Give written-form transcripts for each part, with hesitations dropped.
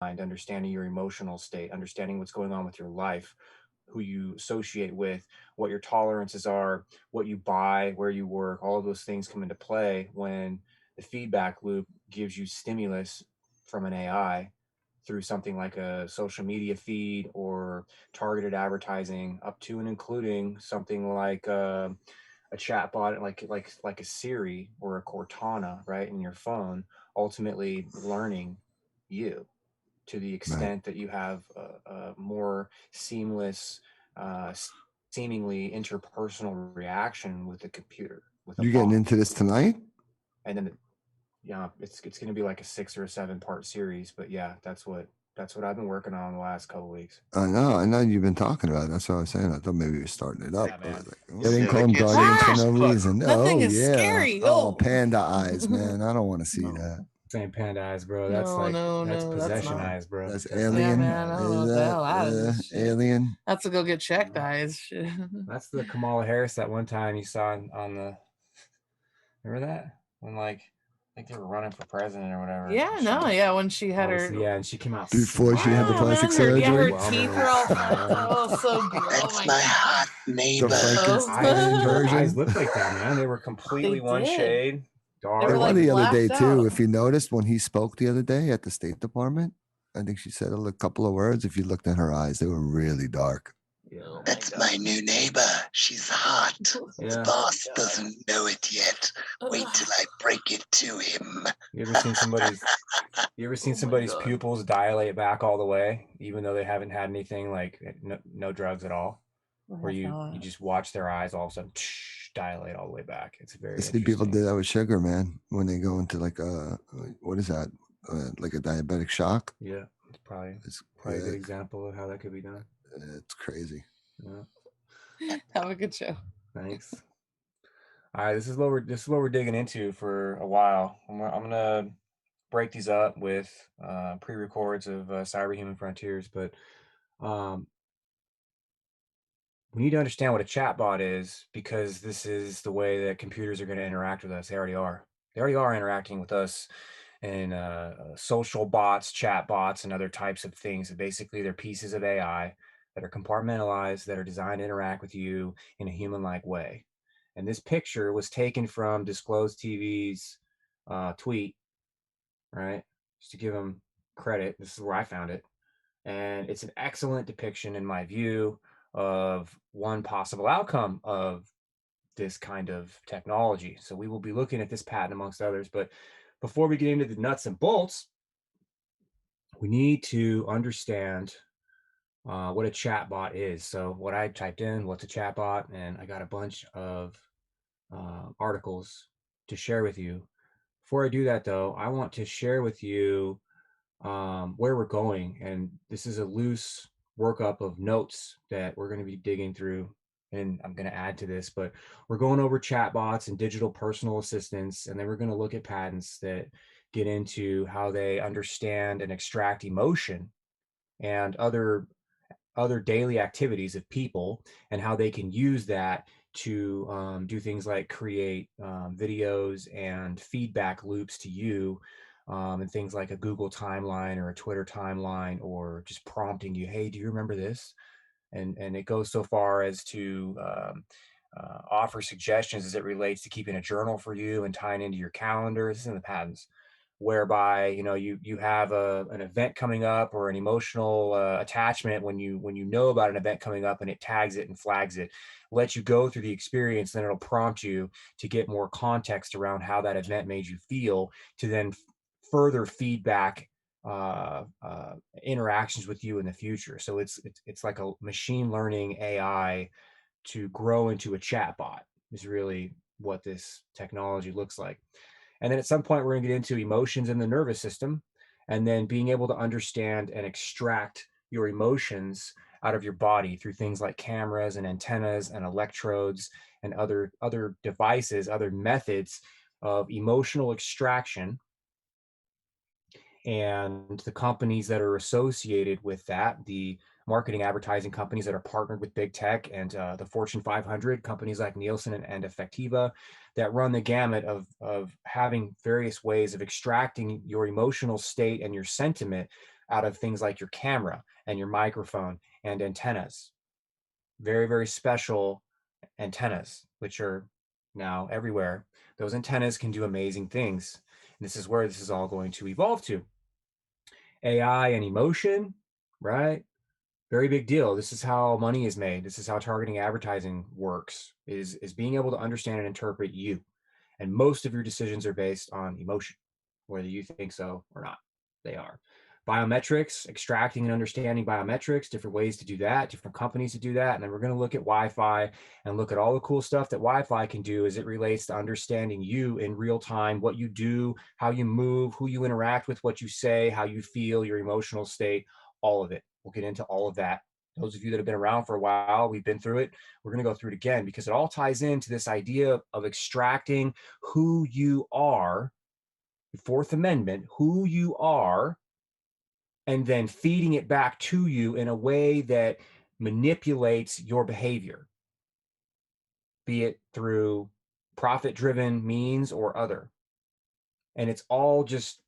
understanding your emotional state, understanding what's going on with your life, who you associate with, what your tolerances are, what you buy, where you work, all of those things come into play when the feedback loop gives you stimulus from an AI through something like a social media feed or targeted advertising, up to and including something like a chatbot, like a Siri or a Cortana, right, in your phone, ultimately learning you to the Right. extent that you have a more seamless, uh, seemingly interpersonal reaction with the computer, with a You getting bot. into this tonight? And then, yeah, it's going to be like a 6 or 7 part series. But yeah, that's what I've been working on the last couple weeks. I know you've been talking about it. That's what I was saying. I thought maybe you were starting it up. Yeah, I was man. like, oh, You I didn't see call the them kids in guardians for no Facebook. reason. That Oh thing is yeah. scary. Oh, Oh. panda eyes, man. I don't want to see No. that. Same panda eyes, bro. That's No, like no, that's no, that's possession not. eyes, bro. That's That's not Yeah, panda man, alien. I eyes. don't know Is what the hell that is. that Shit. alien? That's to go get checked eyes. Shit. That's the Kamala Harris that one time you saw on the. Remember that when like they were running for president or whatever. Yeah, And no, yeah, when she had her. yeah, and she came out Before she had the Yeah, smiling, plastic man, her surgery? teeth were all fucked smiling. up. Oh, so good. Oh That's my my god. hot The neighbor. Frankenstein Her eyes version? looked like that, man. They were They completely one did. shade, They They were dark, were like and the other day blacked too. out. If you noticed when he spoke the other day at the State Department, I think she said a couple of words. If you looked at her eyes, they were really dark. yeah, Oh my That's god. my new neighbor. She's hot. The yeah. boss doesn't know it yet. Wait Ugh. till I break it to him. You ever seen somebody's Oh my god. pupils dilate back all the way, even though they haven't had anything like no drugs at all? I Where have you not. just watch their eyes all of a sudden dilate all the way back. It's I very see people interesting. do that with sugar, man, when they go into like what is that? Like a diabetic shock. Yeah, it's probably It's a good example of how that could be done. it's crazy. Yeah, Have a good show. thanks. All right, this is what we're digging into for a while. I'm gonna break these up with pre-records of Cyberhuman Frontiers, but um, we need to understand what a chatbot is because this is the way that computers are going to interact with us. They already are. They already are interacting with us in social bots, chat bots, and other types of things. Basically, they're pieces of AI that are compartmentalized, that are designed to interact with you in a human-like way. And this picture was taken from Disclosed TV's tweet, right? Just to give them credit, this is where I found it. And it's an excellent depiction, in my view, of one possible outcome of this kind of technology. So we will be looking at this patent amongst others. But before we get into the nuts and bolts, we need to understand what a chatbot is. So what I typed in, what's a chatbot, and I got a bunch of articles to share with you. Before I do that, though, I want to share with you where we're going. And this is a loose workup of notes that we're going to be digging through. And I'm going to add to this, but we're going over chatbots and digital personal assistants. And then we're going to look at patents that get into how they understand and extract emotion and other daily activities of people and how they can use that to do things like create videos and feedback loops to you and things like a Google timeline or a Twitter timeline or just prompting you, hey, do you remember this? And it goes so far as to offer suggestions as it relates to keeping a journal for you and tying into your calendar. This is in the patents, whereby you have an event coming up or an emotional attachment when you know about an event coming up and it tags it and flags it, lets you go through the experience, then it'll prompt you to get more context around how that event made you feel to then further feedback interactions with you in the future. So it's like a machine learning AI to grow into a chatbot is really what this technology looks like. And then at some point, we're going to get into emotions in the nervous system, and then being able to understand and extract your emotions out of your body through things like cameras and antennas and electrodes and other devices, other methods of emotional extraction, and the companies that are associated with that, the marketing advertising companies that are partnered with big tech and the Fortune 500 companies like Nielsen and Effectiva that run the gamut of having various ways of extracting your emotional state and your sentiment out of things like your camera and your microphone and antennas. Very, very special antennas, which are now everywhere. Those antennas can do amazing things. And this is where this is all going to evolve to. AI and emotion, right? Very big deal. This is how money is made. This is how targeting advertising works, is being able to understand and interpret you. And most of your decisions are based on emotion, whether you think so or not. They are. Biometrics, extracting and understanding biometrics, different ways to do that, different companies to do that. And then we're going to look at Wi-Fi and look at all the cool stuff that Wi-Fi can do as it relates to understanding you in real time, what you do, how you move, who you interact with, what you say, how you feel, your emotional state, all of it. We'll get into all of that. Those of you that have been around for a while, we've been through it. We're going to go through it again because it all ties into this idea of extracting who you are, the Fourth Amendment, who you are, and then feeding it back to you in a way that manipulates your behavior, be it through profit-driven means or other. And it's all just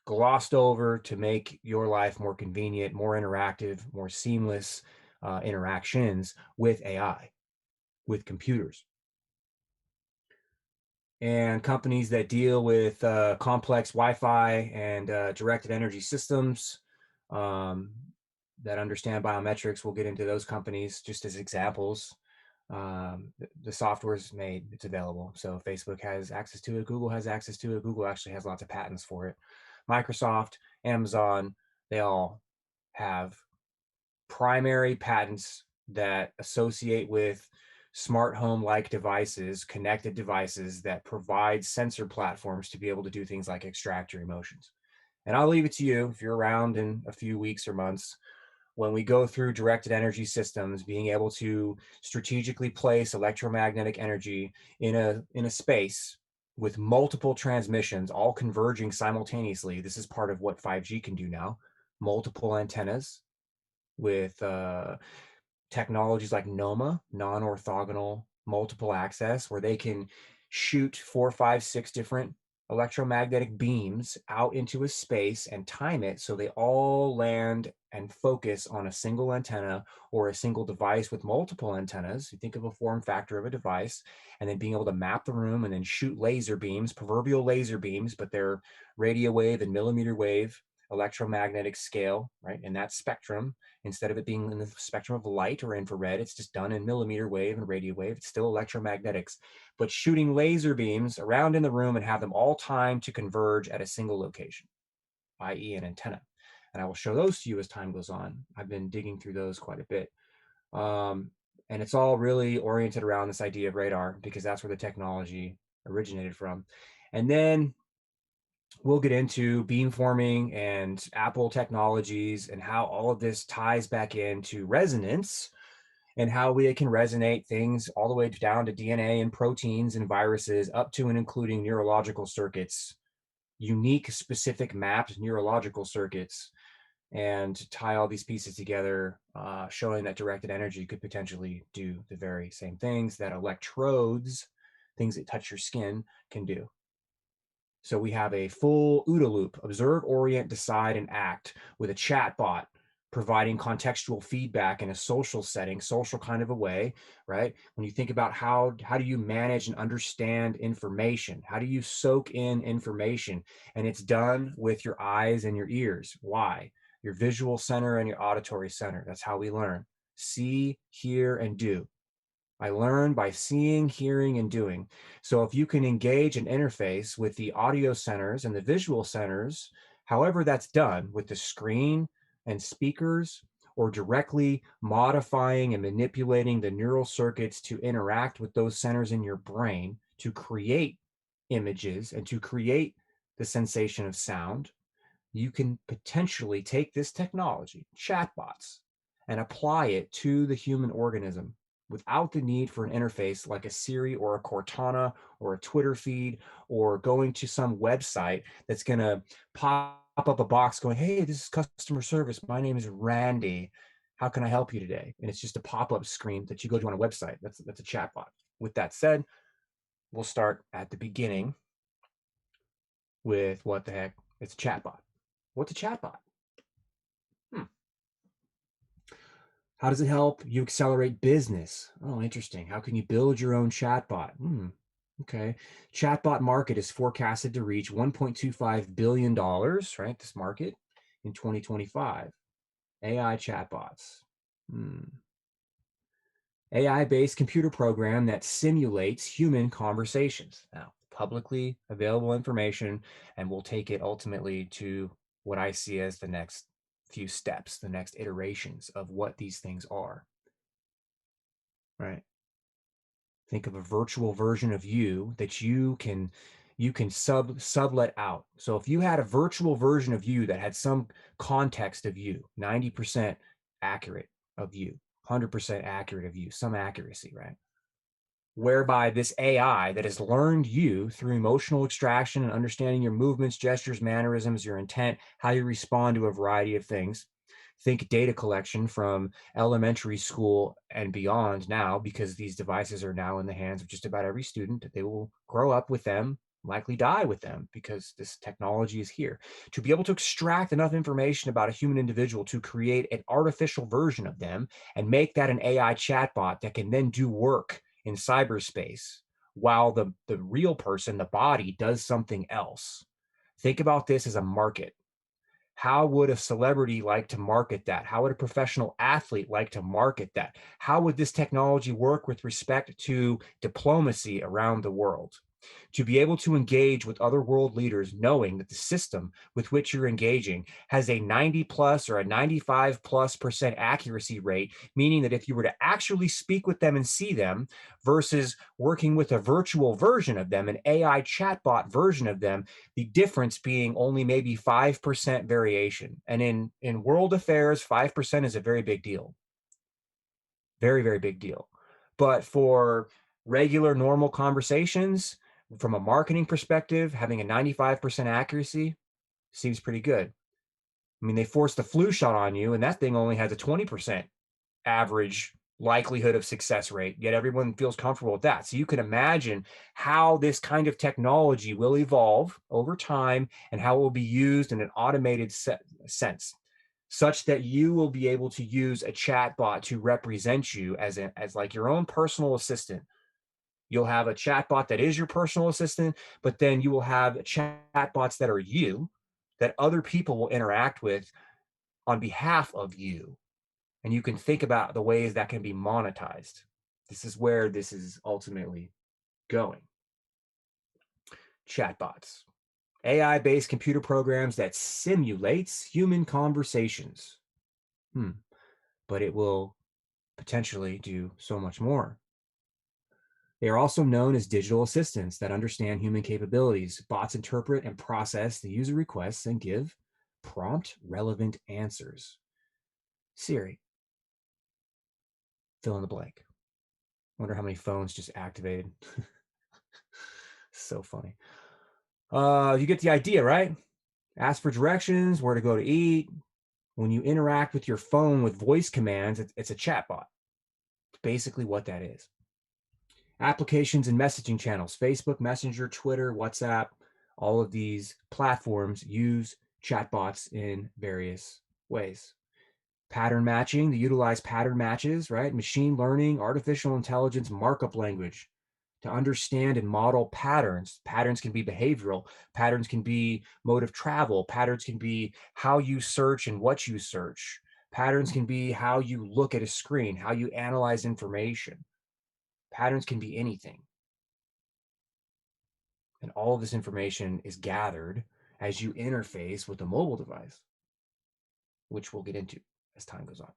glossed over to make your life more convenient, more interactive, more seamless interactions with AI, with computers. And companies that deal with complex Wi-Fi and directed energy systems that understand biometrics. We'll get into those companies just as examples. The software is made, it's available. So Facebook has access to it. Google has access to it. Google actually has lots of patents for it. Microsoft, Amazon, they all have primary patents that associate with smart home-like devices, connected devices that provide sensor platforms to be able to do things like extract your emotions. And I'll leave it to you if you're around in a few weeks or months when we go through directed energy systems, being able to strategically place electromagnetic energy in a space with multiple transmissions, all converging simultaneously. This is part of what 5G can do now. Multiple antennas with technologies like NOMA, non-orthogonal multiple access, where they can shoot 4, 5, 6 different electromagnetic beams out into a space and time it so they all land and focus on a single antenna or a single device with multiple antennas. You think of a form factor of a device, and then being able to map the room and then shoot laser beams, proverbial laser beams, but they're radio wave and millimeter wave electromagnetic scale, right? In that spectrum, instead of it being in the spectrum of light or infrared, it's just done in millimeter wave and radio wave. It's still electromagnetics, but shooting laser beams around in the room and have them all timed to converge at a single location, i.e. an antenna. And I will show those to you as time goes on. I've been digging through those quite a bit. And it's all really oriented around this idea of radar because that's where the technology originated from. And then we'll get into beamforming and Apple technologies and how all of this ties back into resonance and how we can resonate things all the way down to DNA and proteins and viruses up to and including neurological circuits, unique, specific mapped neurological circuits, and tie all these pieces together, showing that directed energy could potentially do the very same things that electrodes, things that touch your skin, can do. So we have a full OODA loop, observe, orient, decide, and act, with a chat bot providing contextual feedback in a social setting, social kind of a way, right? When you think about how do you manage and understand information? How do you soak in information? And it's done with your eyes and your ears. Why? Your visual center and your auditory center. That's how we learn. See, hear, and do. I learn by seeing, hearing, and doing. So if you can engage and interface with the audio centers and the visual centers, however that's done with the screen and speakers, or directly modifying and manipulating the neural circuits to interact with those centers in your brain to create images and to create the sensation of sound, you can potentially take this technology, chatbots, and apply it to the human organism without the need for an interface like a Siri or a Cortana or a Twitter feed or going to some website that's going to pop up a box going, hey, this is customer service. My name is Randy. How can I help you today? And it's just a pop-up screen that you go to on a website. That's a chatbot. With that said, we'll start at the beginning with what the heck? It's a chatbot. What's a chatbot? How does it help you accelerate business? Oh, interesting. How can you build your own chatbot? Okay. Chatbot market is forecasted to reach $1.25 billion, right? This market in 2025. AI chatbots. AI-based computer program that simulates human conversations. Now, publicly available information, and we'll take it ultimately to what I see as the next few steps, the next iterations of what these things are. Right? Think of a virtual version of you that you can sublet out. So if you had a virtual version of you that had some context of you, 90% accurate of you, 100% accurate of you, some accuracy, right? Whereby this AI that has learned you through emotional extraction and understanding your movements, gestures, mannerisms, your intent, how you respond to a variety of things. Think data collection from elementary school and beyond now, because these devices are now in the hands of just about every student. They will grow up with them, likely die with them, because this technology is here. To be able to extract enough information about a human individual to create an artificial version of them and make that an AI chatbot that can then do work in cyberspace while the real person, the body, does something else. Think about this as a market. How would a celebrity like to market that? How would a professional athlete like to market that? How would this technology work with respect to diplomacy around the world? To be able to engage with other world leaders, knowing that the system with which you're engaging has a 90 plus or a 95+% accuracy rate, meaning that if you were to actually speak with them and see them versus working with a virtual version of them, an AI chatbot version of them, the difference being only maybe 5% variation. And in world affairs, 5% is a very big deal. Very, very big deal. But for regular, normal conversations, from a marketing perspective, having a 95% accuracy seems pretty good. I mean, they forced the flu shot on you, and that thing only has a 20% average likelihood of success rate, yet everyone feels comfortable with that. So you can imagine how this kind of technology will evolve over time and how it will be used in an automated sense, such that you will be able to use a chatbot to represent you as like your own personal assistant. You'll have a chatbot that is your personal assistant, but then you will have chatbots that are you, that other people will interact with on behalf of you. And you can think about the ways that can be monetized. This is where this is ultimately going. Chatbots, AI-based computer programs that simulates human conversations. But it will potentially do so much more. They are also known as digital assistants that understand human capabilities. Bots interpret and process the user requests and give prompt, relevant answers. Siri, fill in the blank. Wonder how many phones just activated. So funny. You get the idea, right? Ask for directions, where to go to eat. When you interact with your phone with voice commands, it's a chatbot. It's basically what that is. Applications and messaging channels, Facebook, Messenger, Twitter, WhatsApp, all of these platforms use chatbots in various ways. Pattern matching, they utilize pattern matches, right? Machine learning, artificial intelligence, markup language to understand and model patterns. Patterns can be behavioral, patterns can be mode of travel, patterns can be how you search and what you search. Patterns can be how you look at a screen, how you analyze information. Patterns can be anything. And all of this information is gathered as you interface with a mobile device, which we'll get into as time goes on.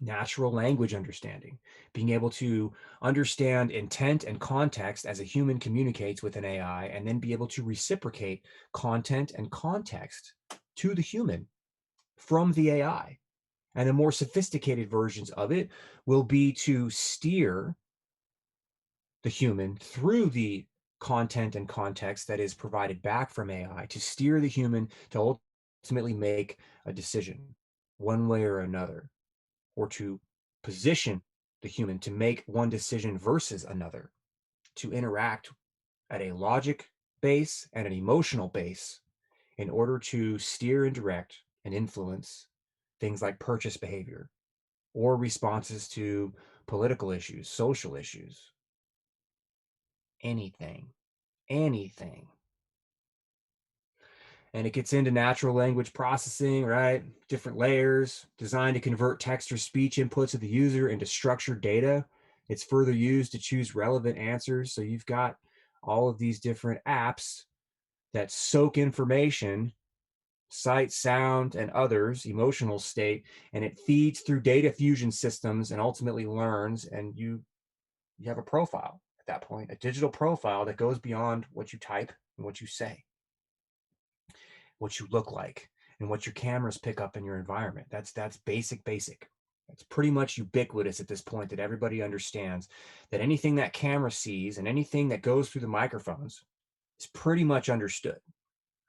Natural language understanding, being able to understand intent and context as a human communicates with an AI, and then be able to reciprocate content and context to the human from the AI. And the more sophisticated versions of it will be to steer the human through the content and context that is provided back from AI, to steer the human to ultimately make a decision one way or another, or to position the human to make one decision versus another, to interact at a logic base and an emotional base in order to steer and direct and influence things like purchase behavior, or responses to political issues, social issues. Anything. Anything. And it gets into natural language processing, right? Different layers designed to convert text or speech inputs of the user into structured data. It's further used to choose relevant answers. So you've got all of these different apps that soak information, sight, sound, and others, emotional state, and it feeds through data fusion systems and ultimately learns. And you have a profile at that point, a digital profile that goes beyond what you type and what you say, what you look like, and what your cameras pick up in your environment. That's basic. It's pretty much ubiquitous at this point that everybody understands that anything that camera sees and anything that goes through the microphones is pretty much understood.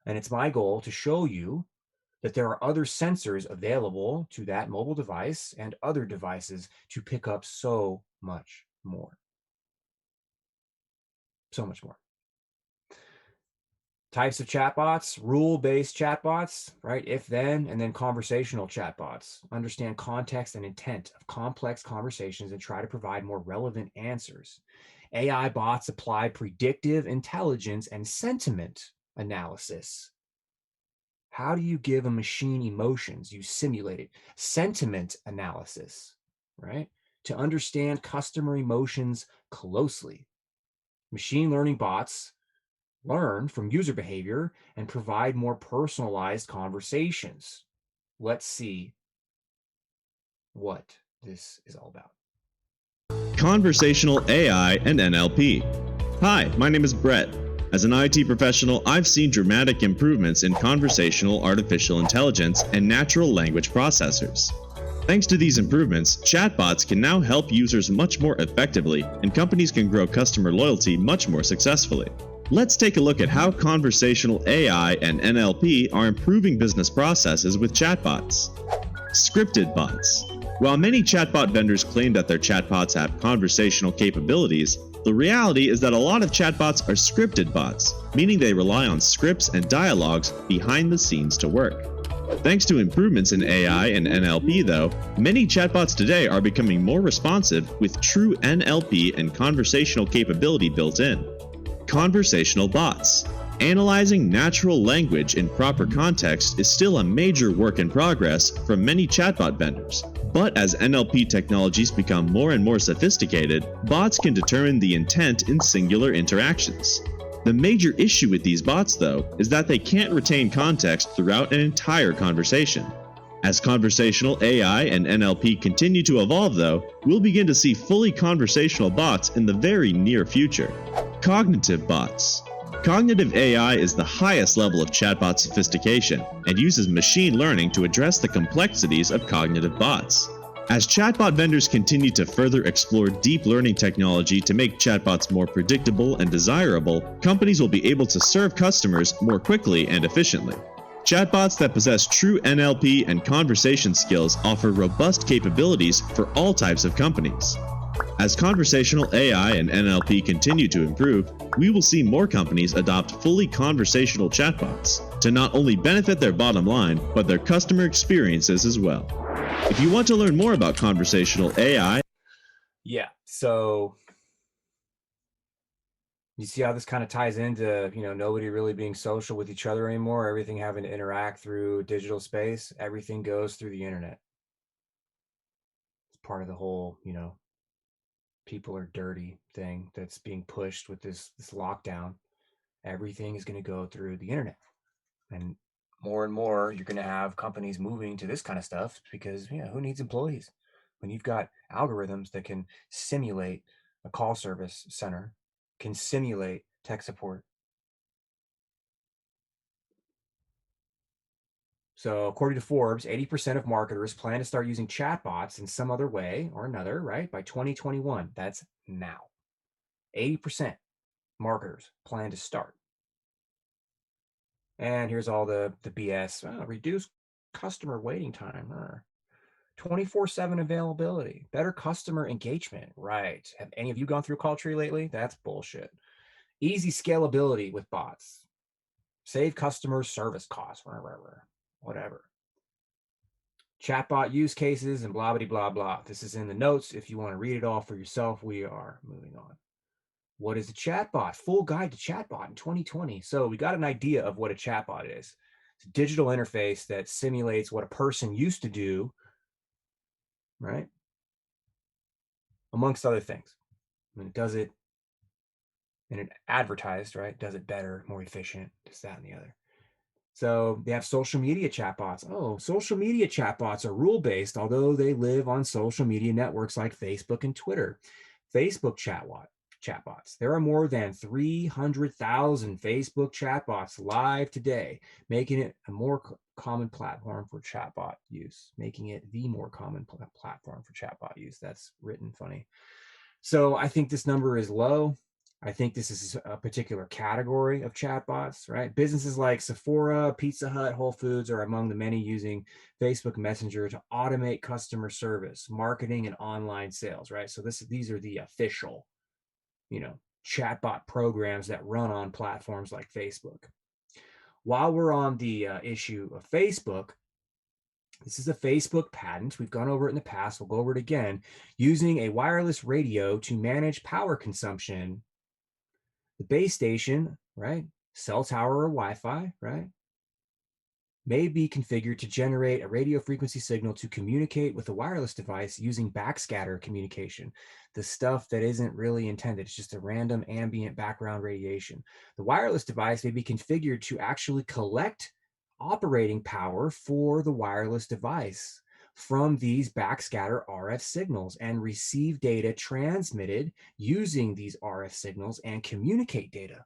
And it's my goal to show you that there are other sensors available to that mobile device and other devices to pick up so much more. So much more. Types of chatbots, rule-based chatbots, right? If then, and then conversational chatbots. Understand context and intent of complex conversations and try to provide more relevant answers. AI bots apply predictive intelligence and sentiment analysis. How do you give a machine emotions? You simulate it. Sentiment analysis, right? To understand customer emotions closely. Machine learning bots learn from user behavior and provide more personalized conversations. Let's see what this is all about. Conversational AI and NLP. Hi, my name is Brett. As an IT professional, I've seen dramatic improvements in conversational artificial intelligence and natural language processors. Thanks to these improvements, chatbots can now help users much more effectively, and companies can grow customer loyalty much more successfully. Let's take a look at how conversational AI and NLP are improving business processes with chatbots. Scripted bots. While many chatbot vendors claim that their chatbots have conversational capabilities, the reality is that a lot of chatbots are scripted bots, meaning they rely on scripts and dialogues behind the scenes to work. Thanks to improvements in AI and NLP, though, many chatbots today are becoming more responsive with true NLP and conversational capability built in. Conversational bots. Analyzing natural language in proper context is still a major work in progress for many chatbot vendors. But as NLP technologies become more and more sophisticated, bots can determine the intent in singular interactions. The major issue with these bots, though, is that they can't retain context throughout an entire conversation. As conversational AI and NLP continue to evolve, though, we'll begin to see fully conversational bots in the very near future. Cognitive bots. Cognitive AI is the highest level of chatbot sophistication and uses machine learning to address the complexities of cognitive bots. As chatbot vendors continue to further explore deep learning technology to make chatbots more predictable and desirable, companies will be able to serve customers more quickly and efficiently. Chatbots that possess true NLP and conversation skills offer robust capabilities for all types of companies. As conversational AI and NLP continue to improve, we will see more companies adopt fully conversational chatbots to not only benefit their bottom line, but their customer experiences as well. If you want to learn more about conversational AI, Yeah, so you see how this kind of ties into, nobody really being social with each other anymore, everything having to interact through digital space, everything goes through the internet. It's part of the whole, people are dirty thing that's being pushed with this lockdown. Everything is going to go through the internet, and more you're going to have companies moving to this kind of stuff because who needs employees when you've got algorithms that can simulate a call service center, can simulate tech support. So according to Forbes, 80% of marketers plan to start using chatbots in some other way or another, right, by 2021. That's now. 80% marketers plan to start. And here's all the BS. Reduce customer waiting time. 24/7 availability. Better customer engagement. Right. Have any of you gone through call tree lately? That's bullshit. Easy scalability with bots. Save customer service costs. Whatever. Chatbot use cases and blah, blah, blah, blah. This is in the notes. If you want to read it all for yourself, we are moving on. What is a chatbot? Full guide to chatbot in 2020. So we got an idea of what a chatbot is. It's a digital interface that simulates what a person used to do, right? Amongst other things. And it does it, and it advertised, right? Does it better, more efficient, this, that, and the other. So they have social media chatbots. Oh, social media chatbots are rule-based, although they live on social media networks like Facebook and Twitter. Facebook chatbots. There are more than 300,000 Facebook chatbots live today, making it a more common platform for chatbot use, making it the more common platform for chatbot use. That's written funny. So I think this number is low. I think this is a particular category of chatbots, right? Businesses like Sephora, Pizza Hut, Whole Foods are among the many using Facebook Messenger to automate customer service, marketing, and online sales, right? So these are the official, chatbot programs that run on platforms like Facebook. While we're on the issue of Facebook, this is a Facebook patent. We've gone over it in the past. We'll go over it again. Using a wireless radio to manage power consumption. The base station, right, cell tower or Wi-Fi, right, may be configured to generate a radio frequency signal to communicate with a wireless device using backscatter communication, the stuff that isn't really intended. It's just a random ambient background radiation. The wireless device may be configured to actually collect operating power for the wireless device from these backscatter RF signals and receive data transmitted using these RF signals and communicate data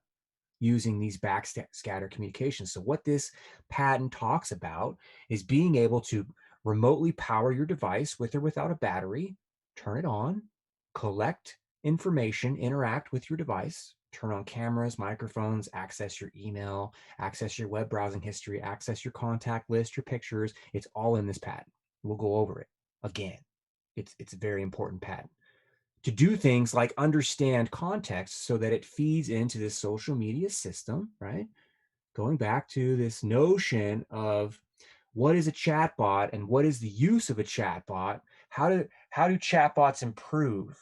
using these backscatter communications. So what this patent talks about is being able to remotely power your device with or without a battery, turn it on, collect information, interact with your device, turn on cameras, microphones, access your email, access your web browsing history, access your contact list, your pictures. It's all in this patent. We'll go over it again. It's a very important patent. To do things like understand context so that it feeds into this social media system, right? Going back to this notion of what is a chatbot and what is the use of a chatbot? How do chatbots improve?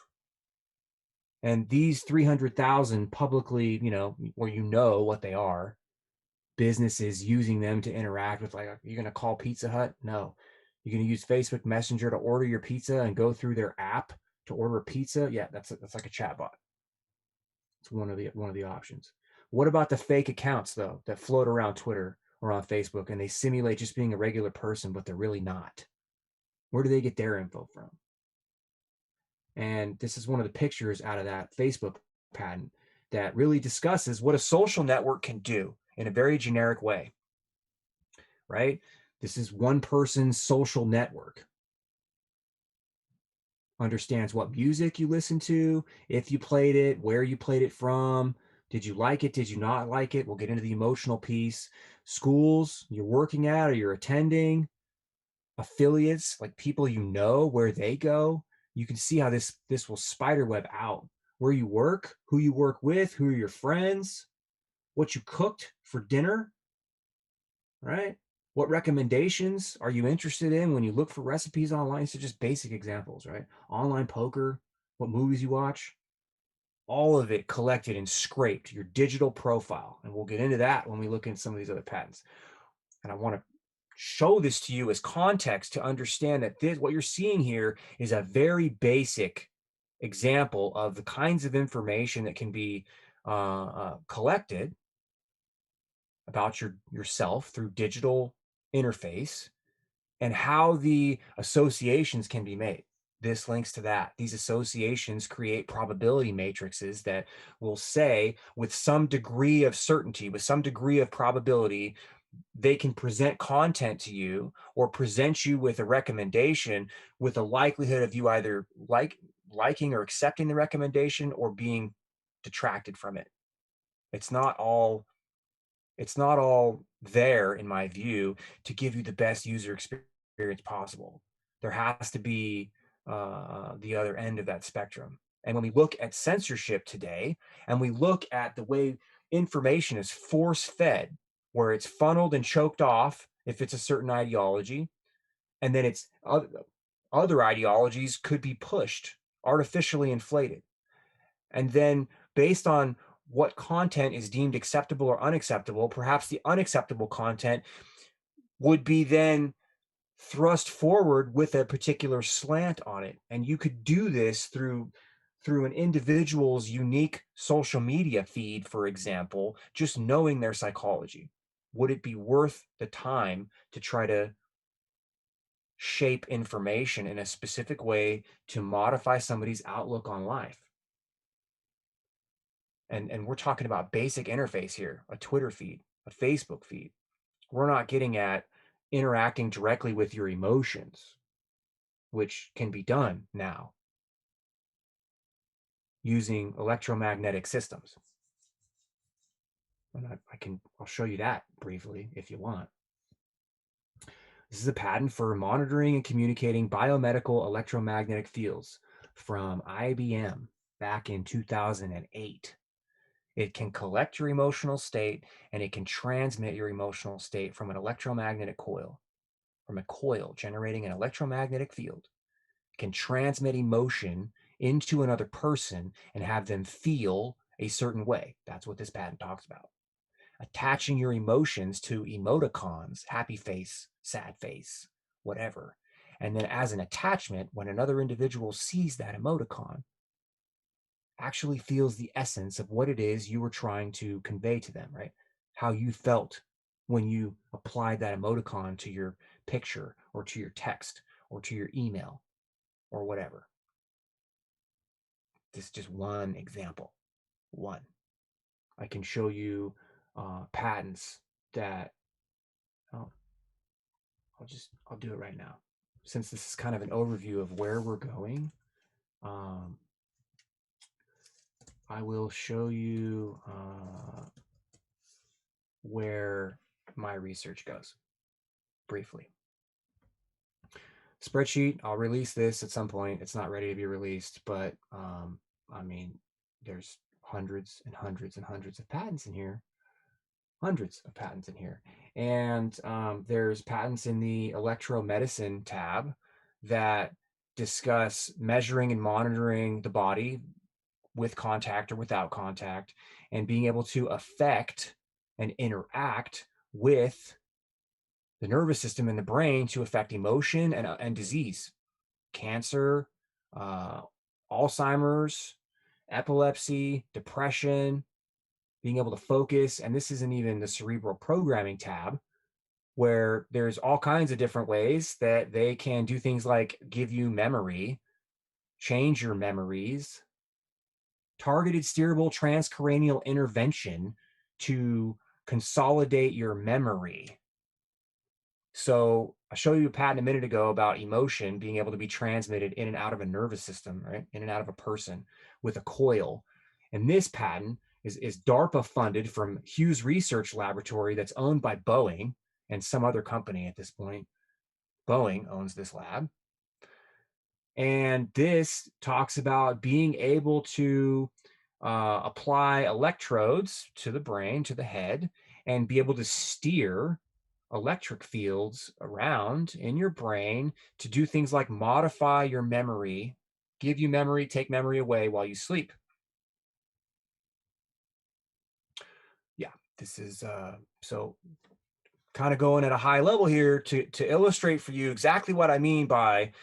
And these 300,000 publicly, where what they are, businesses using them to interact with, like, you're going to call Pizza Hut? No. You're going to use Facebook Messenger to order your pizza and go through their app to order a pizza? Yeah, that's like a chatbot. It's one of the options. What about the fake accounts, though, that float around Twitter or on Facebook and they simulate just being a regular person, but they're really not? Where do they get their info from? And this is one of the pictures out of that Facebook patent that really discusses what a social network can do in a very generic way, right? This is one person's social network. Understands what music you listen to, if you played it, where you played it from, did you like it, did you not like it? We'll get into the emotional piece. Schools you're working at or you're attending, affiliates, like people where they go. You can see how this will spiderweb out. Where you work, who you work with, who are your friends, what you cooked for dinner, right? What recommendations are you interested in when you look for recipes online? So just basic examples, right? Online poker, what movies you watch, all of it collected and scraped, your digital profile. And we'll get into that when we look into some of these other patents. And I want to show this to you as context to understand that what you're seeing here is a very basic example of the kinds of information that can be collected about yourself through digital interface and how the associations can be made. This links to that. These associations create probability matrices that will say with some degree of certainty, with some degree of probability, they can present content to you or present you with a recommendation with a likelihood of you either liking or accepting the recommendation or being detracted from it. It's not all there, in my view, to give you the best user experience possible. There has to be the other end of that spectrum. And when we look at censorship today, and we look at the way information is force-fed, where it's funneled and choked off if it's a certain ideology, And then it's other ideologies could be pushed, artificially inflated. And then based on what content is deemed acceptable or unacceptable, perhaps the unacceptable content would be then thrust forward with a particular slant on it. And you could do this through an individual's unique social media feed, for example, just knowing their psychology. Would it be worth the time to try to shape information in a specific way to modify somebody's outlook on life? And we're talking about basic interface here, a Twitter feed, a Facebook feed. We're not getting at interacting directly with your emotions, which can be done now using electromagnetic systems. And I'll show you that briefly if you want. This is a patent for monitoring and communicating biomedical electromagnetic fields from IBM back in 2008. It can collect your emotional state and it can transmit your emotional state from an electromagnetic coil, from a coil generating an electromagnetic field. It can transmit emotion into another person and have them feel a certain way. That's what this patent talks about. Attaching your emotions to emoticons, happy face, sad face, whatever. And then as an attachment, when another individual sees that emoticon, actually feels the essence of what it is you were trying to convey to them, right? How you felt when you applied that emoticon to your picture or to your text or to your email or whatever. This is just one example. One. I can show you patents that, oh, I'll do it right now. Since this is kind of an overview of where we're going, I will show you where my research goes briefly. Spreadsheet, I'll release this at some point. It's not ready to be released, but I mean, there's hundreds and hundreds and hundreds of patents in here. Hundreds of patents in here. And there's patents in the electromedicine tab that discuss measuring and monitoring the body with contact or without contact, and being able to affect and interact with the nervous system and the brain to affect emotion and disease, cancer, Alzheimer's, epilepsy, depression, being able to focus. And this isn't even the cerebral programming tab, where there's all kinds of different ways that they can do things like give you memory, change your memories, targeted steerable transcranial intervention to consolidate your memory. So I showed you a patent a minute ago about emotion being able to be transmitted in and out of a nervous system, right? In and out of a person with a coil. And this patent is DARPA funded from Hughes Research Laboratory that's owned by Boeing and some other company at this point. Boeing owns this lab. And this talks about being able to apply electrodes to the brain, to the head, and be able to steer electric fields around in your brain to do things like modify your memory, give you memory, take memory away while you sleep. Yeah, this is so kind of going at a high level here to illustrate for you exactly what I mean by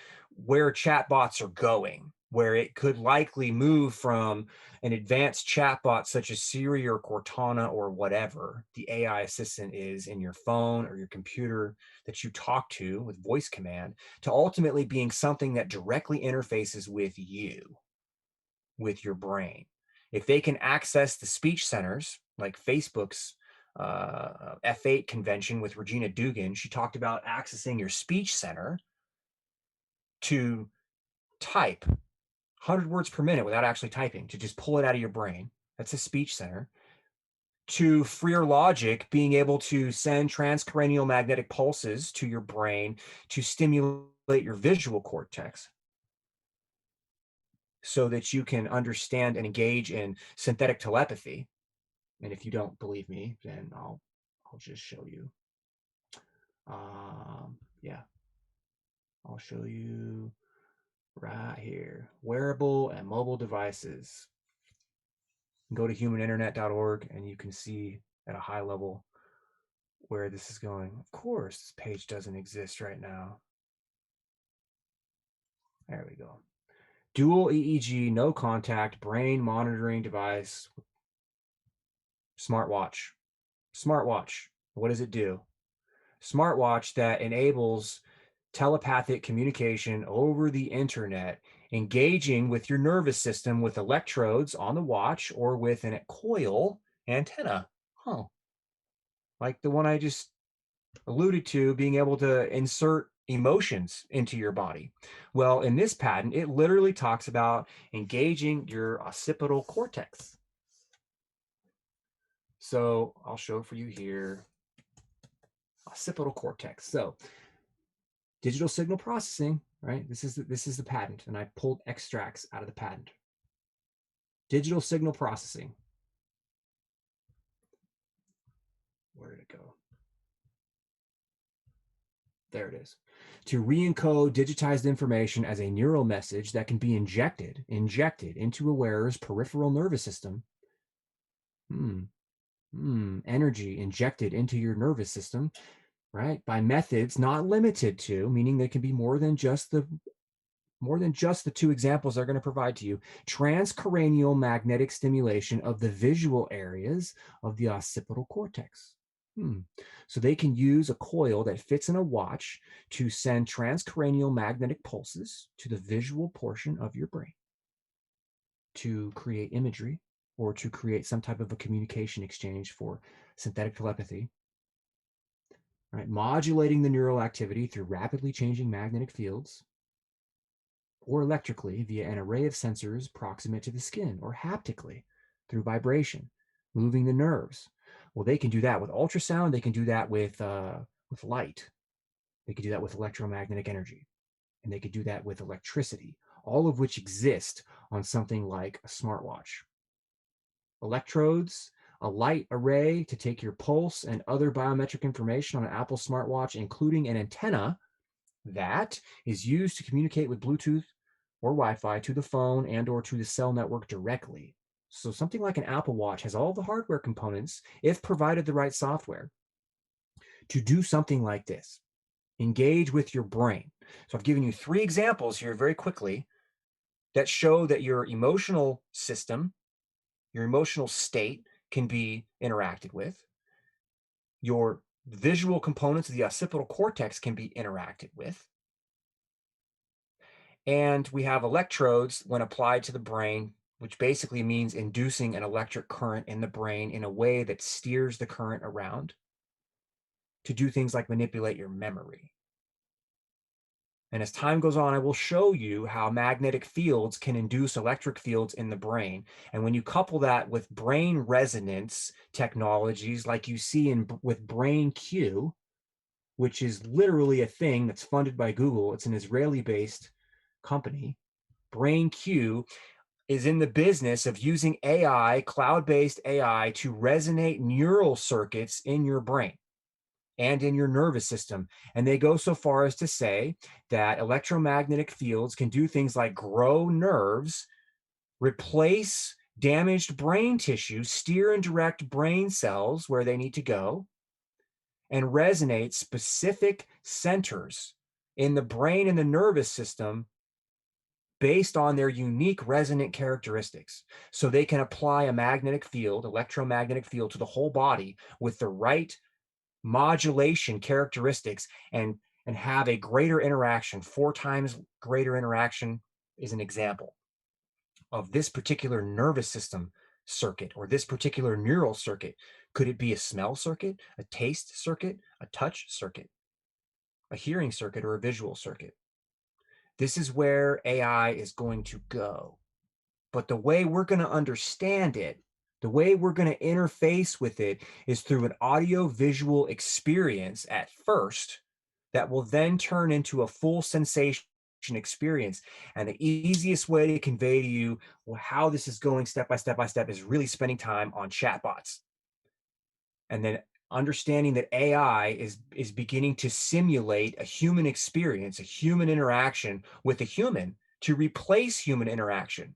where chatbots are going, where it could likely move from an advanced chatbot such as Siri or Cortana or whatever the AI assistant is in your phone or your computer that you talk to with voice command, to ultimately being something that directly interfaces with you, with your brain. If they can access the speech centers, like Facebook's F8 convention with Regina Dugan, she talked about accessing your speech center to type 100 words per minute without actually typing, to just pull it out of your brain. That's a speech center. To freer logic, being able to send transcranial magnetic pulses to your brain to stimulate your visual cortex so that you can understand and engage in synthetic telepathy. And if you don't believe me, then I'll just show you. Yeah. show you right here. Wearable and mobile devices. Go to humanINTERNET.org and you can see at a high level where this is going. Of course, this page doesn't exist right now. There we go. Dual EEG, no contact, brain monitoring device. Smartwatch. Smartwatch. What does it do? Smartwatch that enables telepathic communication over the internet, engaging with your nervous system with electrodes on the watch or with a coil antenna. Huh. Like the one I just alluded to, being able to insert emotions into your body. Well, in this patent, it literally talks about engaging your occipital cortex. So I'll show for you here, occipital cortex. So digital signal processing, right? This is the patent, and I pulled extracts out of the patent. Digital signal processing. Where did it go? There it is. To re-encode digitized information as a neural message that can be injected into a wearer's peripheral nervous system. Energy injected into your nervous system, right? By methods not limited to, meaning they can be more than just the two examples they're going to provide to you. Transcranial magnetic stimulation of the visual areas of the occipital cortex. So they can use a coil that fits in a watch to send transcranial magnetic pulses to the visual portion of your brain to create imagery or to create some type of a communication exchange for synthetic telepathy. Right? Modulating the neural activity through rapidly changing magnetic fields, or electrically via an array of sensors proximate to the skin, or haptically through vibration, moving the nerves. Well, they can do that with ultrasound. They can do that with light. They can do that with electromagnetic energy. And they could do that with electricity, all of which exist on something like a smartwatch. Electrodes, a light array to take your pulse and other biometric information on an Apple smartwatch, including an antenna that is used to communicate with Bluetooth or Wi-Fi to the phone and or to the cell network directly. So something like an Apple Watch has all the hardware components, if provided the right software, to do something like this. Engage with your brain. So I've given you 3 examples here very quickly that show that your emotional system, your emotional state can be interacted with. Your visual components of the occipital cortex can be interacted with. And we have electrodes when applied to the brain, which basically means inducing an electric current in the brain in a way that steers the current around to do things like manipulate your memory. And as time goes on, I will show you how magnetic fields can induce electric fields in the brain. And when you couple that with brain resonance technologies like you see with BrainQ, which is literally a thing that's funded by Google, it's an Israeli-based company. BrainQ is in the business of using AI, cloud-based AI, to resonate neural circuits in your brain and in your nervous system. And they go so far as to say that electromagnetic fields can do things like grow nerves, replace damaged brain tissue, steer and direct brain cells where they need to go, and resonate specific centers in the brain and the nervous system based on their unique resonant characteristics. So they can apply a magnetic field, electromagnetic field, to the whole body with the right modulation characteristics and have a greater interaction. 4 times greater interaction is an example of this particular nervous system circuit or this particular neural circuit. Could it be a smell circuit, a taste circuit, a touch circuit, a hearing circuit, or a visual circuit? This is where AI is going to go. But the way we're going to understand it, the way we're going to interface with it, is through an audio-visual experience at first that will then turn into a full sensation experience. And the easiest way to convey to you how this is going step by step by step is really spending time on chatbots. And then understanding that AI is beginning to simulate a human experience, a human interaction with a human to replace human interaction,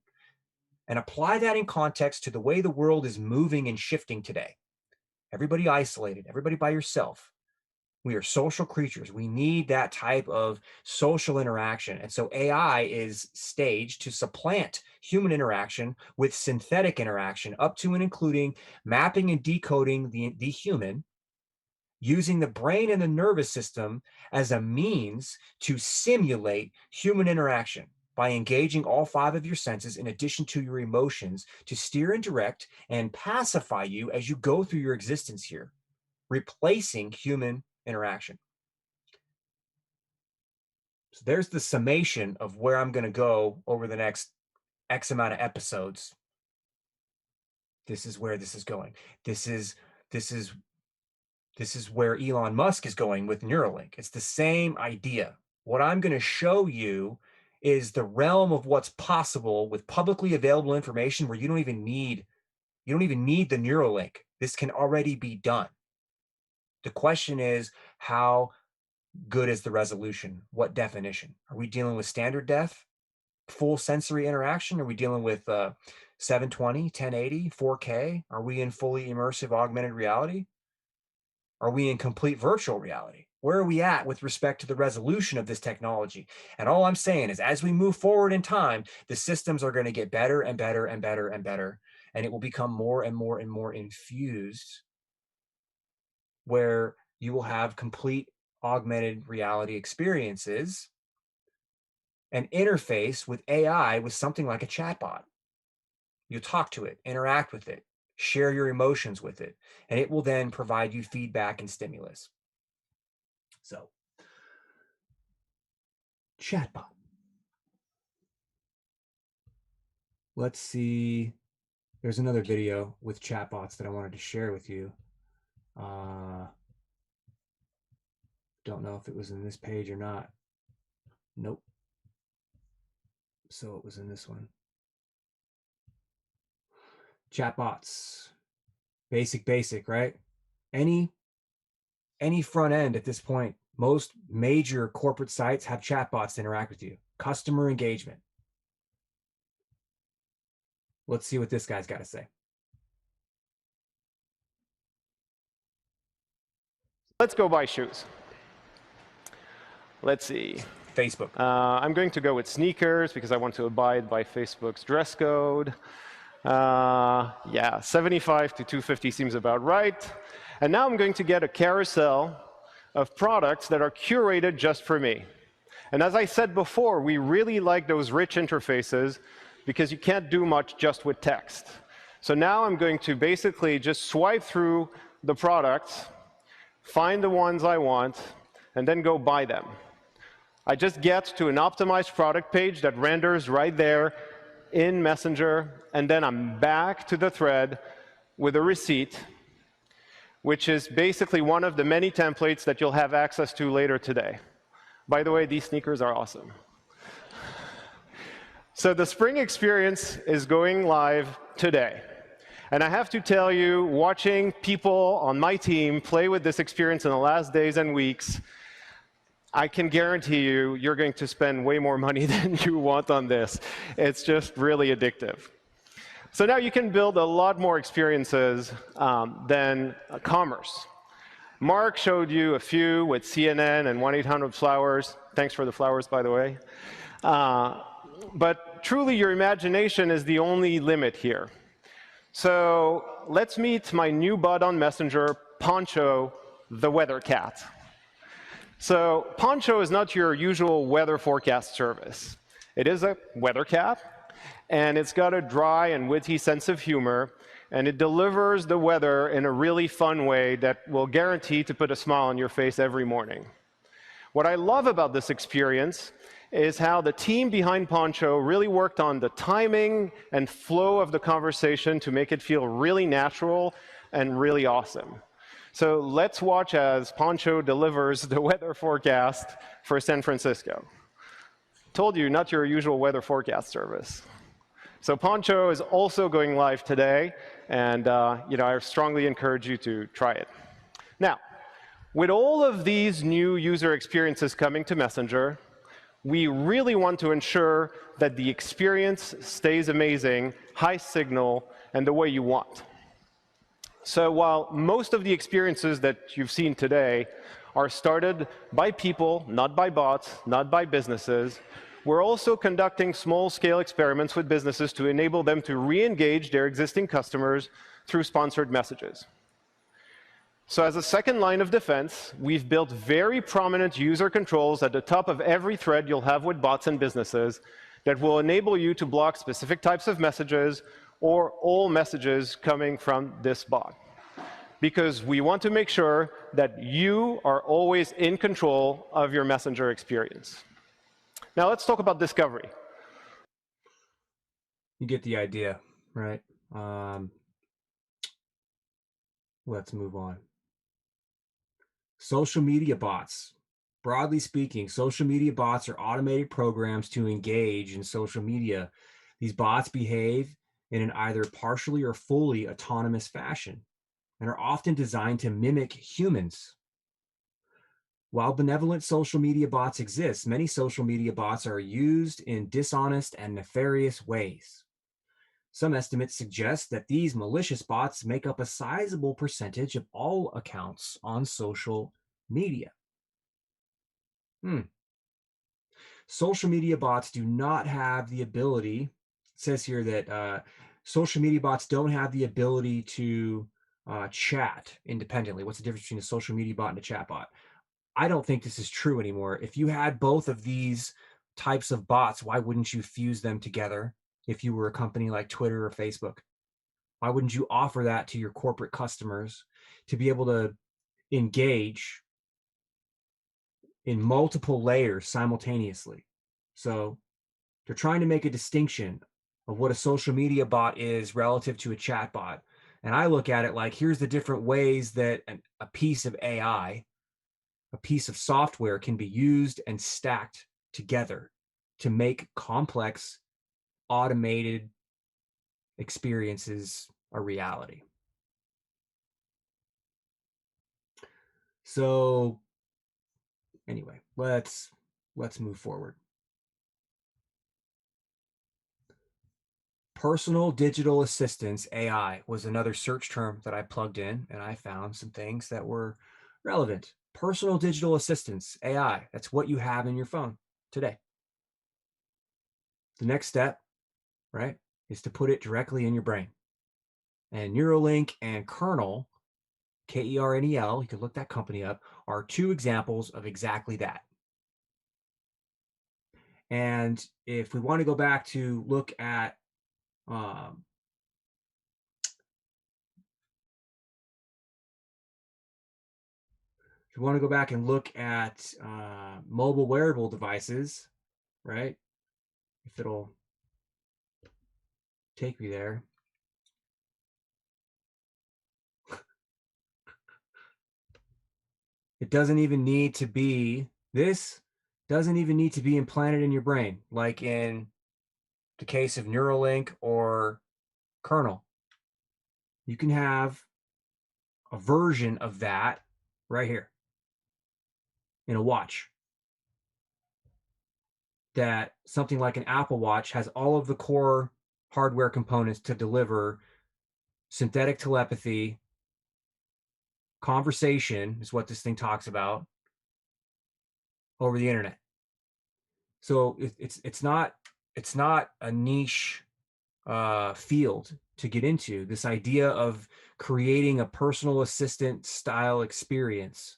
and apply that in context to the way the world is moving and shifting today. Everybody isolated, everybody by yourself. We are social creatures. We need that type of social interaction. And so AI is staged to supplant human interaction with synthetic interaction, up to and including mapping and decoding the human, using the brain and the nervous system as a means to simulate human interaction by engaging all 5 of your senses in addition to your emotions to steer and direct and pacify you as you go through your existence here, replacing human interaction. So there's the summation of where I'm going to go over the next X amount of episodes. This is where this is going. This is where Elon Musk is going with Neuralink. It's the same idea. What I'm going to show you is the realm of what's possible with publicly available information where you don't even need the Neuralink. This can already be done. The question is, how good is the resolution? What definition? Are we dealing with standard def, full sensory interaction? Are we dealing with 720, 1080, 4K? Are we in fully immersive augmented reality? Are we in complete virtual reality? Where are we at with respect to the resolution of this technology? And all I'm saying is, as we move forward in time, the systems are going to get better and better and better and better, and it will become more and more and more infused, where you will have complete augmented reality experiences and interface with AI with something like a chatbot. You'll talk to it, interact with it, share your emotions with it, and it will then provide you feedback and stimulus. So, chatbot. Let's see. There's another video with chatbots that I wanted to share with you. Don't know if it was in this page or not. Nope. So it was in this one. Chatbots. Basic, right? Any front end at this point, most major corporate sites have chatbots to interact with you. Customer engagement. Let's see what this guy's got to say. Let's go buy shoes. Let's see. Facebook. I'm going to go with sneakers because I want to abide by Facebook's dress code. Yeah, 75 to 250 seems about right. And now I'm going to get a carousel of products that are curated just for me. And as I said before, we really like those rich interfaces because you can't do much just with text. So now I'm going to basically just swipe through the products, find the ones I want, and then go buy them. I just get to an optimized product page that renders right there in Messenger, and then I'm back to the thread with a receipt, which is basically one of the many templates that you'll have access to later today. By the way, these sneakers are awesome. So the spring experience is going live today. And I have to tell you, watching people on my team play with this experience in the last days and weeks, I can guarantee you, you're going to spend way more money than you want on this. It's just really addictive. So now you can build a lot more experiences than commerce. Mark showed you a few with CNN and 1-800-Flowers. Thanks for the flowers, by the way. But truly, your imagination is the only limit here. So let's meet my new bud on Messenger, Poncho, the weather cat. So Poncho is not your usual weather forecast service. It is a weather cat, and it's got a dry and witty sense of humor, and it delivers the weather in a really fun way that will guarantee to put a smile on your face every morning. What I love about this experience is how the team behind Poncho really worked on the timing and flow of the conversation to make it feel really natural and really awesome. So let's watch as Poncho delivers the weather forecast for San Francisco. Told you, not your usual weather forecast service. So Poncho is also going live today, and I strongly encourage you to try it. Now, with all of these new user experiences coming to Messenger, we really want to ensure that the experience stays amazing, high signal, and the way you want. So while most of the experiences that you've seen today are started by people, not by bots, not by businesses, we're also conducting small-scale experiments with businesses to enable them to re-engage their existing customers through sponsored messages. So as a second line of defense, we've built very prominent user controls at the top of every thread you'll have with bots and businesses that will enable you to block specific types of messages or all messages coming from this bot. Because we want to make sure that you are always in control of your Messenger experience. Now let's talk about discovery. You get the idea, right? Let's move on. Social media bots. Broadly speaking, social media bots are automated programs to engage in social media. These bots behave in an either partially or fully autonomous fashion and are often designed to mimic humans. While benevolent social media bots exist, many social media bots are used in dishonest and nefarious ways. Some estimates suggest that these malicious bots make up a sizable percentage of all accounts on social media. Social media bots do not have the ability, it says here that social media bots don't have the ability to chat independently. What's the difference between a social media bot and a chat bot? I don't think this is true anymore. If you had both of these types of bots, why wouldn't you fuse them together if you were a company like Twitter or Facebook? Why wouldn't you offer that to your corporate customers to be able to engage in multiple layers simultaneously? So they're trying to make a distinction of what a social media bot is relative to a chat bot. And I look at it like, here's the different ways that a piece of AI, a piece of software can be used and stacked together to make complex automated experiences a reality. So anyway, let's move forward. Personal digital assistance, AI, was another search term that I plugged in, and I found some things that were relevant. Personal digital assistance, AI, that's what you have in your phone today. The next step, right, is to put it directly in your brain. And Neuralink and Kernel, Kernel, you can look that company up, are two examples of exactly that. And if we want to go back to look at if you want to go back and look at mobile wearable devices, right? If it'll take me there. It doesn't even need to be, this doesn't even need to be implanted in your brain, like in the case of Neuralink or Kernel. You can have a version of that right here in a watch. That something like an Apple Watch has all of the core hardware components to deliver synthetic telepathy. Conversation is what this thing talks about over the internet. So it's not a niche field to get into, this idea of creating a personal assistant style experience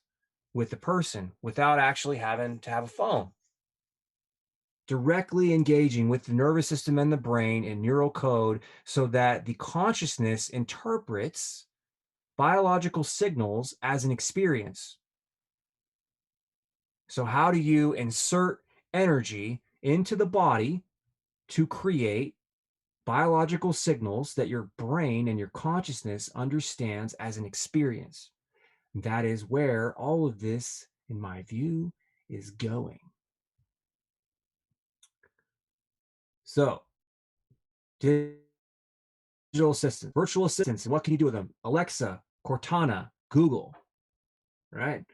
with the person without actually having to have a phone. Directly engaging with the nervous system and the brain in neural code so that the consciousness interprets biological signals as an experience. So how do you insert energy into the body to create biological signals that your brain and your consciousness understands as an experience? And that is where all of this, in my view, is going. So, digital assistants, virtual assistants, and what can you do with them? Alexa, Cortana, Google. right?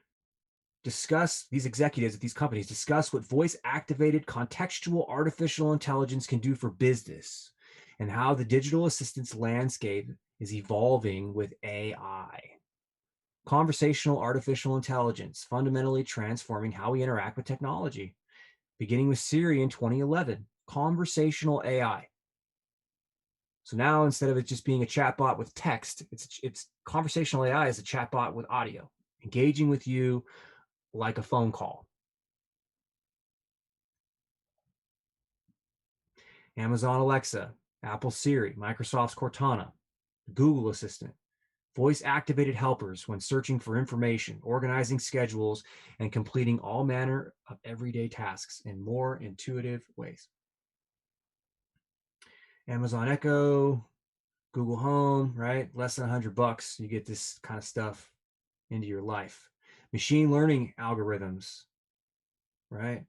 These executives at these companies discuss what voice activated contextual artificial intelligence can do for business and how the digital assistance landscape is evolving with AI. Conversational artificial intelligence, fundamentally transforming how we interact with technology, beginning with Siri in 2011. Conversational AI. So now instead of it just being a chatbot with text, it's conversational AI is a chatbot with audio, engaging with you like a phone call. Amazon Alexa, Apple Siri, Microsoft's Cortana, Google Assistant, voice-activated helpers when searching for information, organizing schedules, and completing all manner of everyday tasks in more intuitive ways. Amazon Echo, Google Home, right? Less than $100, you get this kind of stuff into your life. Machine learning algorithms, right?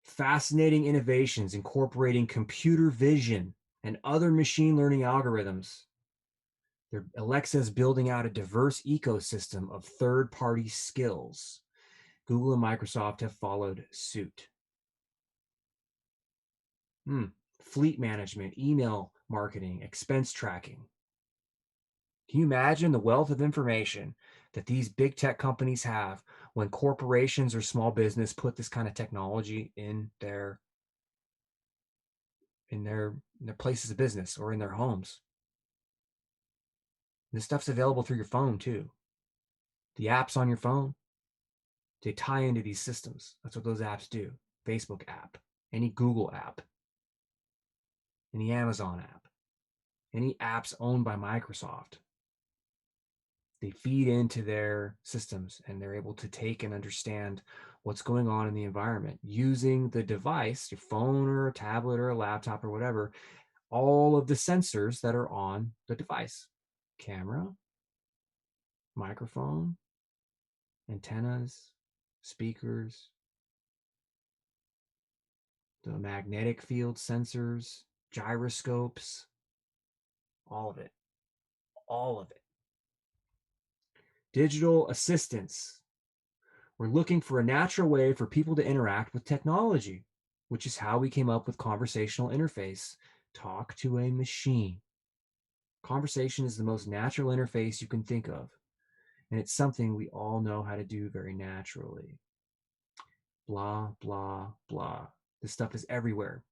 Fascinating innovations incorporating computer vision and other machine learning algorithms. Alexa is building out a diverse ecosystem of third-party skills. Google and Microsoft have followed suit. Fleet management, email marketing, expense tracking. Can you imagine the wealth of information that these big tech companies have when corporations or small business put this kind of technology in their places of business or in their homes? This stuff's available through your phone too. The apps on your phone, they tie into these systems. That's what those apps do. Facebook app, any Google app, any Amazon app, any apps owned by Microsoft. They feed into their systems and they're able to take and understand what's going on in the environment using the device, your phone or a tablet or a laptop or whatever, all of the sensors that are on the device. Camera, microphone, antennas, speakers, the magnetic field sensors, gyroscopes, all of it. All of it. Digital assistants. We're looking for a natural way for people to interact with technology, which is how we came up with conversational interface. Talk to a machine. Conversation is the most natural interface you can think of, and it's something we all know how to do very naturally. Blah, blah, blah. This stuff is everywhere.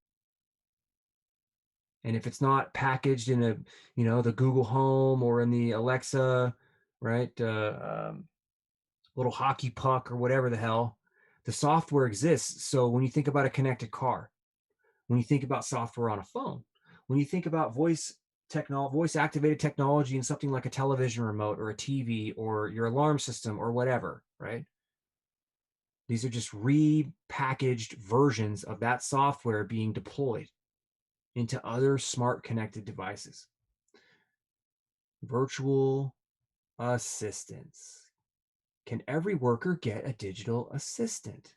And if it's not packaged in the Google Home or in the Alexa, right, little hockey puck or whatever the hell, the software exists. So when you think about a connected car, when you think about software on a phone, when you think about voice activated technology in something like a television remote or a TV or your alarm system or whatever, right? These are just repackaged versions of that software being deployed into other smart connected devices. Virtual assistants. Can every worker get a digital assistant?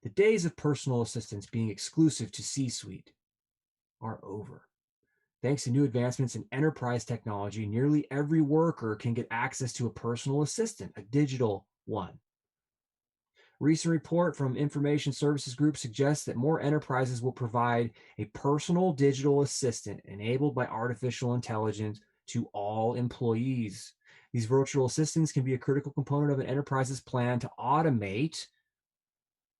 The days of personal assistants being exclusive to C-suite are over. Thanks to new advancements in enterprise technology, nearly every worker can get access to a personal assistant, a digital one. Recent report from Information Services Group suggests that more enterprises will provide a personal digital assistant enabled by artificial intelligence to all employees. These virtual assistants can be a critical component of an enterprise's plan to automate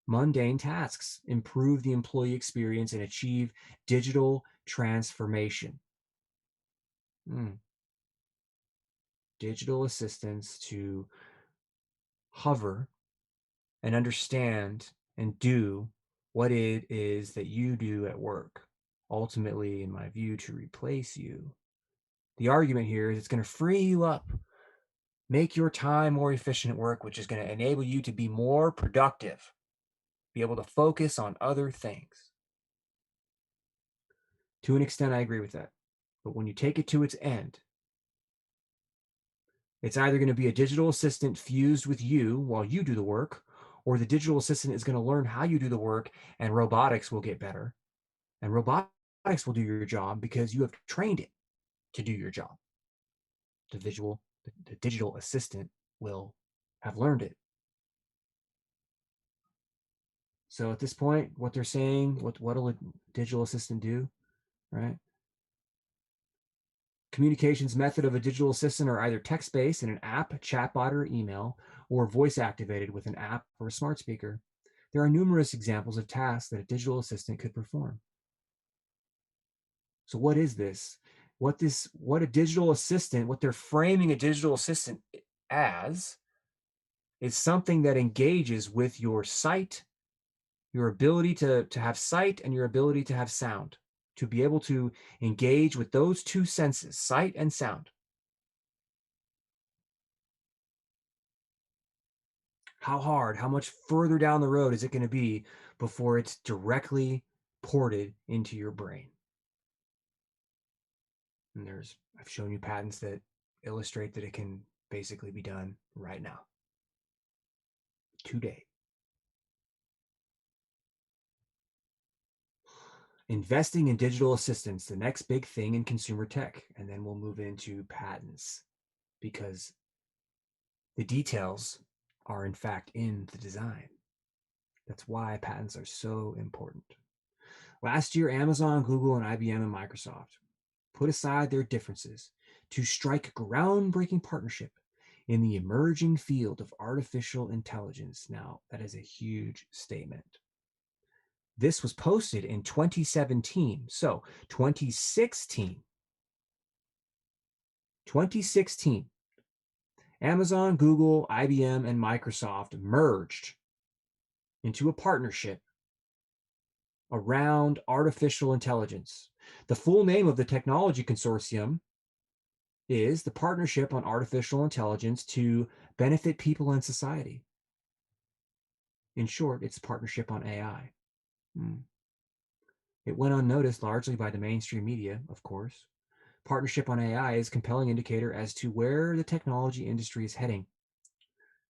mundane tasks, improve the employee experience, and achieve digital transformation. Digital assistants to hover and understand and do what it is that you do at work. Ultimately, in my view, to replace you. The argument here is it's going to free you up, make your time more efficient at work, which is going to enable you to be more productive, be able to focus on other things. To an extent, I agree with that. But when you take it to its end, it's either going to be a digital assistant fused with you while you do the work, or the digital assistant is going to learn how you do the work and robotics will get better. And robotics will do your job because you have trained it to do your job. The digital assistant will have learned it. So at this point, what they're saying, what'll a digital assistant do, right? Communications method of a digital assistant are either text-based in an app, chatbot, or email, or voice-activated with an app or a smart speaker. There are numerous examples of tasks that a digital assistant could perform. So what is this? What a digital assistant, what they're framing a digital assistant as is something that engages with your sight, your ability to have sight, and your ability to have sound, to be able to engage with those two senses, sight and sound. How much further down the road is it going to be before it's directly ported into your brain? And I've shown you patents that illustrate that it can basically be done right now, today. Investing in digital assistants, the next big thing in consumer tech. And then we'll move into patents, because the details are in fact in the design. That's why patents are so important. Last year, Amazon, Google, and IBM and Microsoft put aside their differences to strike a groundbreaking partnership in the emerging field of artificial intelligence. Now, that is a huge statement. This was posted in 2017. So 2016, Amazon, Google, IBM, and Microsoft merged into a partnership around artificial intelligence. The full name of the technology consortium is the Partnership on Artificial Intelligence to Benefit People and Society. In short, it's a partnership on AI. It went unnoticed largely by the mainstream media, of course. Partnership on AI is a compelling indicator as to where the technology industry is heading.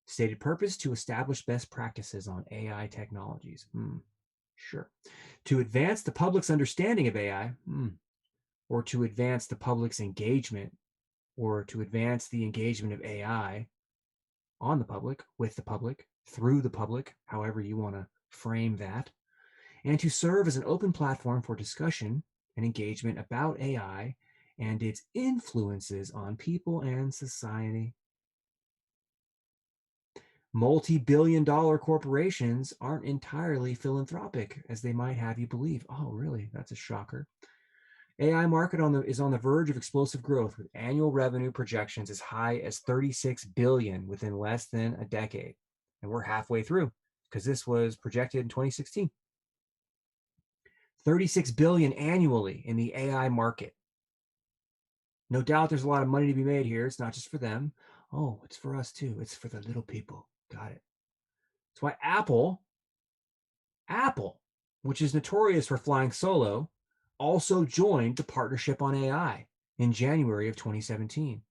Stated purpose: to establish best practices on AI technologies. Sure. To advance the public's understanding of AI, or to advance the public's engagement, or to advance the engagement of AI on the public, with the public, through the public, however you want to frame that, and to serve as an open platform for discussion and engagement about AI and its influences on people and society. Multi-billion-dollar corporations aren't entirely philanthropic, as they might have you believe. Oh, really? That's a shocker. AI market is on the verge of explosive growth, with annual revenue projections as high as $36 billion within less than a decade. And we're halfway through, because this was projected in 2016. $36 billion annually in the AI market. No doubt there's a lot of money to be made here. It's not just for them. Oh, it's for us too. It's for the little people. Got it. That's why Apple, which is notorious for flying solo, also joined the Partnership on AI in January of 2017.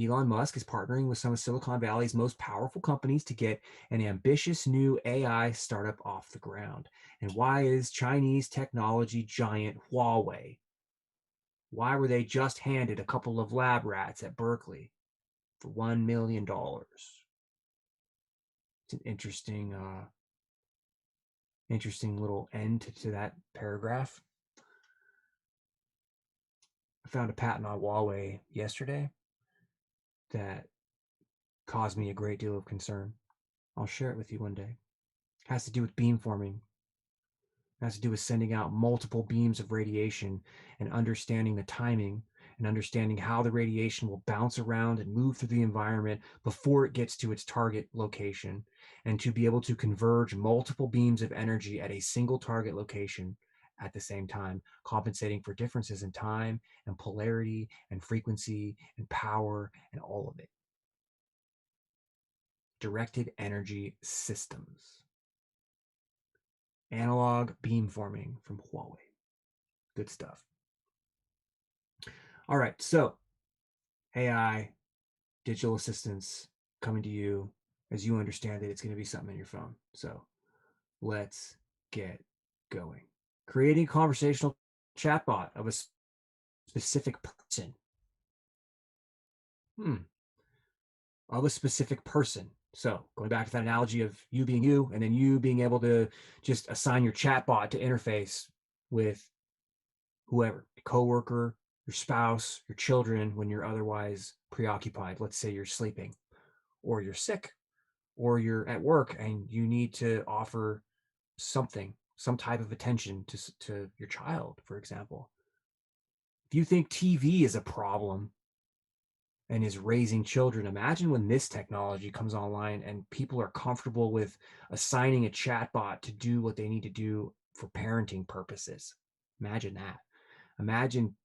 Elon Musk is partnering with some of Silicon Valley's most powerful companies to get an ambitious new AI startup off the ground. And why is Chinese technology giant Huawei? Why were they just handed a couple of lab rats at Berkeley for $1 million? It's an interesting little end to that paragraph. I found a patent on Huawei yesterday that caused me a great deal of concern. I'll share it with you one day. It has to do with beamforming. It has to do with sending out multiple beams of radiation and understanding the timing and understanding how the radiation will bounce around and move through the environment before it gets to its target location, and to be able to converge multiple beams of energy at a single target location at the same time, compensating for differences in time and polarity and frequency and power and all of it. Directed energy systems. Analog beamforming from Huawei. Good stuff. All right, so AI, digital assistants coming to you. As you understand it, it's going to be something in your phone. So let's get going. Creating a conversational chatbot of a specific person. of a specific person. So going back to that analogy of you being you, and then you being able to just assign your chatbot to interface with whoever, your coworker, your spouse, your children, when you're otherwise preoccupied. Let's say you're sleeping, or you're sick, or you're at work and you need to offer something, some type of attention to your child, for example. If you think TV is a problem and is raising children, imagine when this technology comes online and people are comfortable with assigning a chatbot to do what they need to do for parenting purposes. Imagine that. Imagine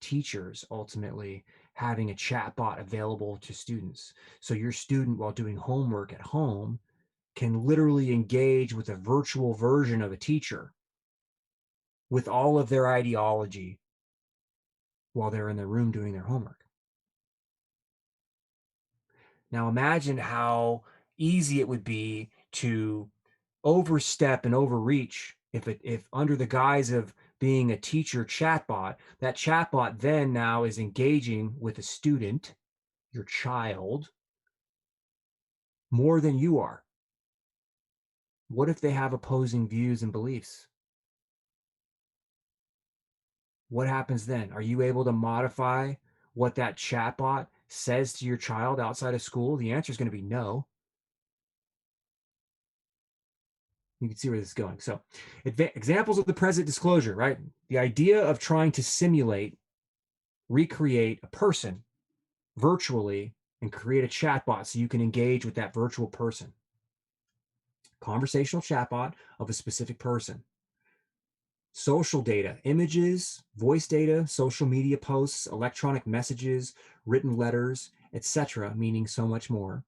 teachers ultimately having a chatbot available to students. So your student, while doing homework at home, can literally engage with a virtual version of a teacher with all of their ideology while they're in their room doing their homework. Now imagine how easy it would be to overstep and overreach if under the guise of being a teacher chatbot, that chatbot then now is engaging with a student, your child, more than you are. What if they have opposing views and beliefs? What happens then? Are you able to modify what that chatbot says to your child outside of school? The answer is going to be no. You can see where this is going. So, examples of the present disclosure, right? The idea of trying to simulate, recreate a person virtually and create a chatbot so you can engage with that virtual person. Conversational chatbot of a specific person. Social data, images, voice data, social media posts, electronic messages, written letters, etc., meaning so much more,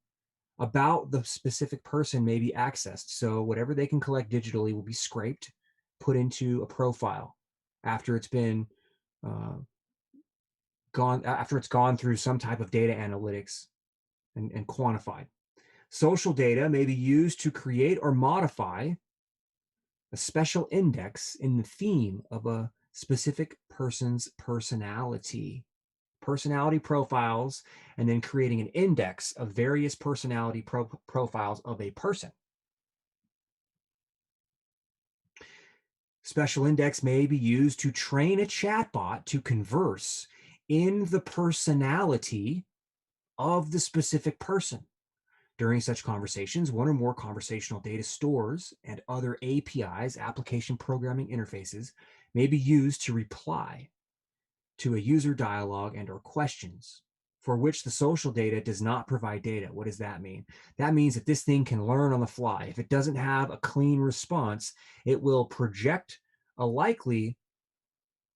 about the specific person may be accessed. So whatever they can collect digitally will be scraped, put into a profile after it's been gone through some type of data analytics and quantified. Social data may be used to create or modify a special index in the theme of a specific person's personality profiles, and then creating an index of various personality profiles of a person. Special index may be used to train a chatbot to converse in the personality of the specific person. During such conversations, one or more conversational data stores and other APIs, application programming interfaces, may be used to reply to a user dialogue and or questions for which the social data does not provide data. What does that mean? That means that this thing can learn on the fly. If it doesn't have a clean response, it will project a likely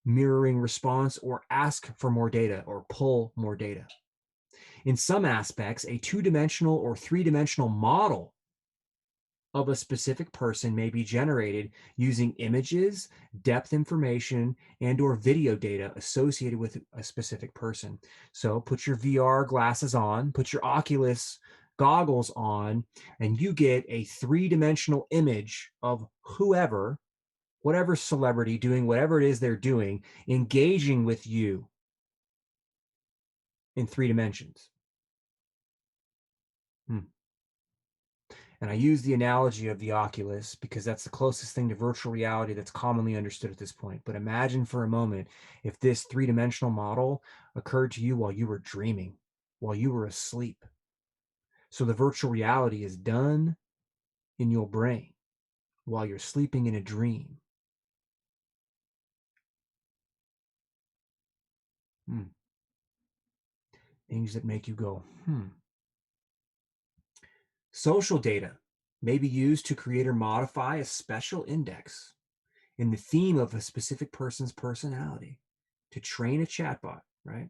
mirroring response or ask for more data or pull more data. In some aspects, a two-dimensional or three-dimensional model of a specific person may be generated using images, depth information, and or video data associated with a specific person. So put your VR glasses on, put your Oculus goggles on, and you get a three-dimensional image of whoever, whatever celebrity doing whatever it is they're doing, engaging with you in 3 dimensions. And I use the analogy of the Oculus because that's the closest thing to virtual reality that's commonly understood at this point. But imagine for a moment if this three-dimensional model occurred to you while you were dreaming, while you were asleep. So the virtual reality is done in your brain while you're sleeping in a dream. Things that make you go, Social data may be used to create or modify a special index in the theme of a specific person's personality to train a chatbot, right?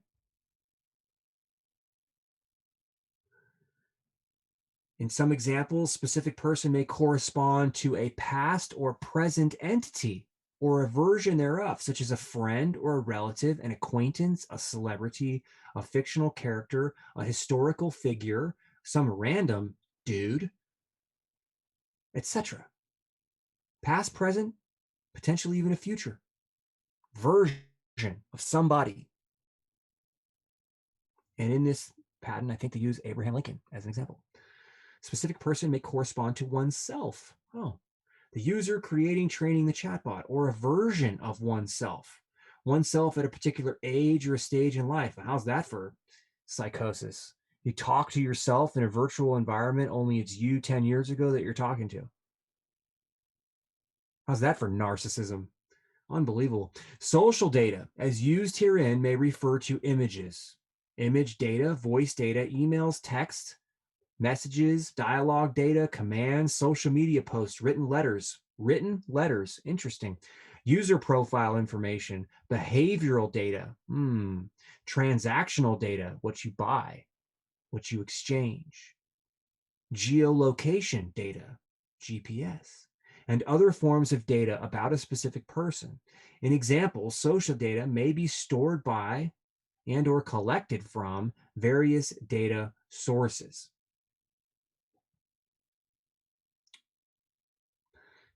In some examples, specific person may correspond to a past or present entity or a version thereof, such as a friend or a relative, an acquaintance, a celebrity, a fictional character, a historical figure, some random dude, etc. Past, present, potentially even a future version of somebody. And in this patent, I think they use Abraham Lincoln as an example. Specific person may correspond to oneself. Oh, the user creating, training the chatbot, or a version of oneself at a particular age or a stage in life. How's that for psychosis? You talk to yourself in a virtual environment, only it's you 10 years ago that you're talking to. How's that for narcissism? Unbelievable. Social data, as used herein, may refer to images, image data, voice data, emails, text, messages, dialogue data, commands, social media posts, written letters, interesting. User profile information, behavioral data, transactional data, what you buy, what you exchange, geolocation data, GPS, and other forms of data about a specific person. In examples, social data may be stored by and or collected from various data sources.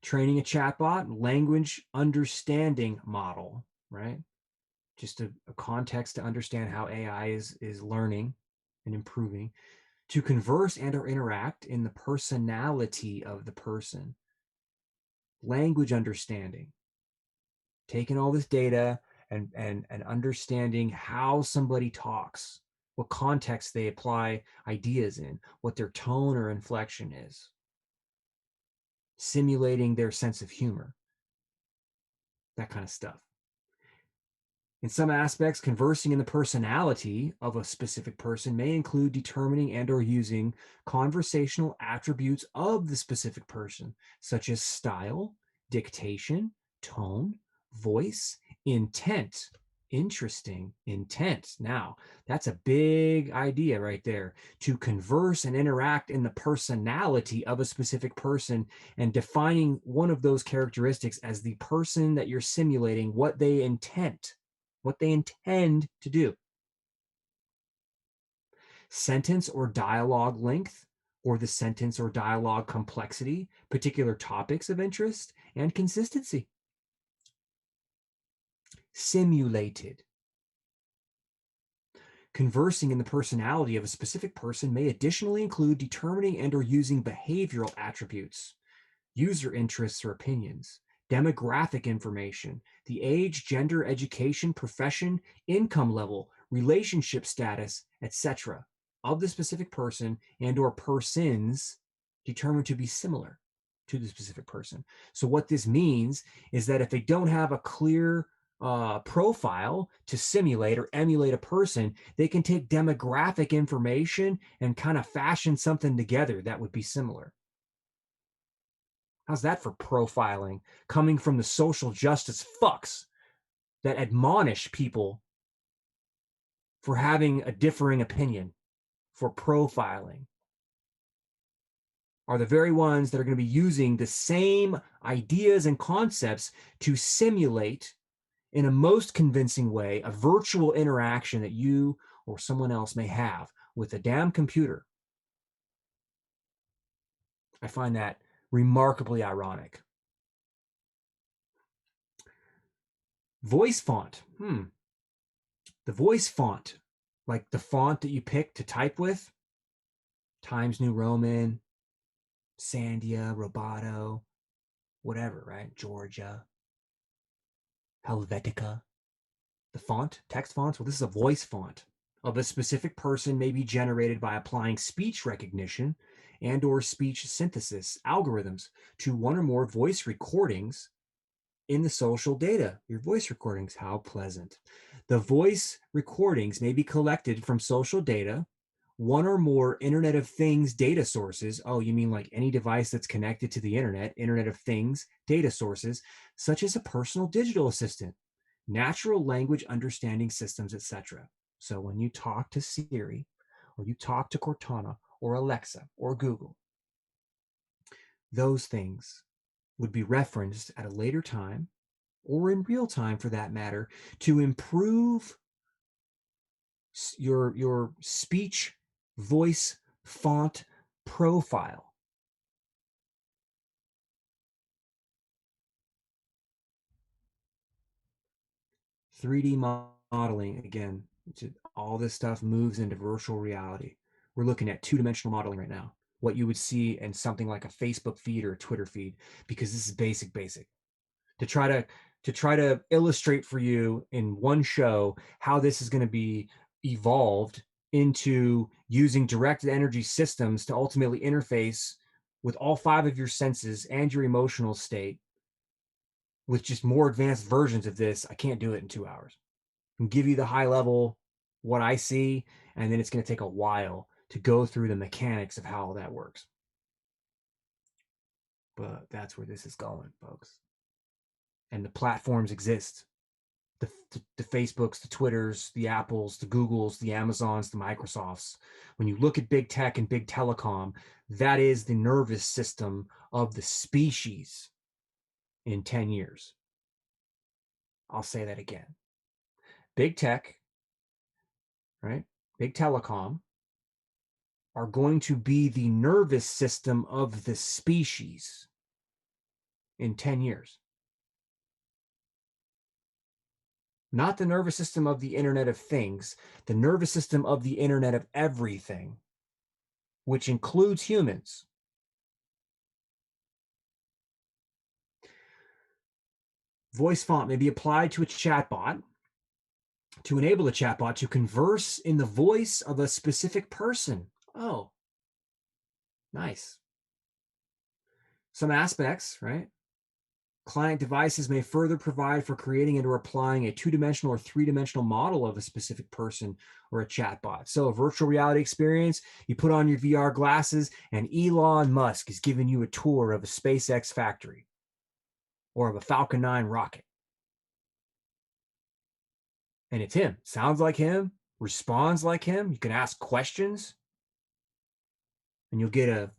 Training a chatbot, language understanding model, right? Just a context to understand how AI is learning and improving, to converse and or interact in the personality of the person. Language understanding, taking all this data and understanding how somebody talks, what context they apply ideas in, what their tone or inflection is, simulating their sense of humor, that kind of stuff. In some aspects, conversing in the personality of a specific person may include determining and or using conversational attributes of the specific person, such as style, dictation, tone, voice, intent. Interesting, intent. Now, that's a big idea right there. To converse and interact in the personality of a specific person and defining one of those characteristics as the person that you're simulating, what they intend to do. Sentence or dialogue length, or the sentence or dialogue complexity, particular topics of interest, and consistency. Simulated. Conversing in the personality of a specific person may additionally include determining and or using behavioral attributes, user interests or opinions, demographic information, the age, gender, education, profession, income level, relationship status, etc., of the specific person and or persons determined to be similar to the specific person. So what this means is that if they don't have a clear profile to simulate or emulate a person, they can take demographic information and kind of fashion something together that would be similar. How's that for profiling? Coming from the social justice fucks that admonish people for having a differing opinion, for profiling, are the very ones that are going to be using the same ideas and concepts to simulate in a most convincing way a virtual interaction that you or someone else may have with a damn computer. I find that remarkably ironic. Voice font. The voice font, like the font that you pick to type with, Times New Roman, Sandia, Roboto, whatever, right? Georgia, Helvetica. The font, text fonts, well, this is a voice font of a specific person, may be generated by applying speech recognition and or speech synthesis algorithms to one or more voice recordings in the social data. Your voice recordings, how pleasant. The voice recordings may be collected from social data, one or more Internet of Things data sources. Oh, you mean like any device that's connected to the Internet of Things data sources, such as a personal digital assistant, natural language understanding systems, etc. So when you talk to Siri, or you talk to Cortana, or Alexa, or Google, those things would be referenced at a later time, or in real time for that matter, to improve your speech, voice, font profile. "3D modeling," again, All this stuff moves into virtual reality. We're looking at two-dimensional modeling right now. What you would see in something like a Facebook feed or a Twitter feed, because this is basic. To try to illustrate for you in one show how this is going to be evolved into using directed energy systems to ultimately interface with all 5 of your senses and your emotional state with just more advanced versions of this. I can't do it in 2 hours. I can give you the high level, what I see, and then it's going to take a while to go through the mechanics of how that works. But that's where this is going, folks. And the platforms exist. The Facebooks, the Twitters, the Apples, the Googles, the Amazons, the Microsofts. When you look at big tech and big telecom, that is the nervous system of the species in 10 years. I'll say that again. Big tech, right? Big telecom are going to be the nervous system of the species in 10 years. Not the nervous system of the Internet of Things, the nervous system of the Internet of Everything, which includes humans. Voice font may be applied to a chatbot to enable the chatbot to converse in the voice of a specific person. Oh, nice. Some aspects, right? Client devices may further provide for creating and or applying a 2-dimensional or 3-dimensional model of a specific person or a chatbot. So a virtual reality experience, you put on your VR glasses and Elon Musk is giving you a tour of a SpaceX factory or of a Falcon 9 rocket. And it's him, sounds like him, responds like him. You can ask questions and you'll get a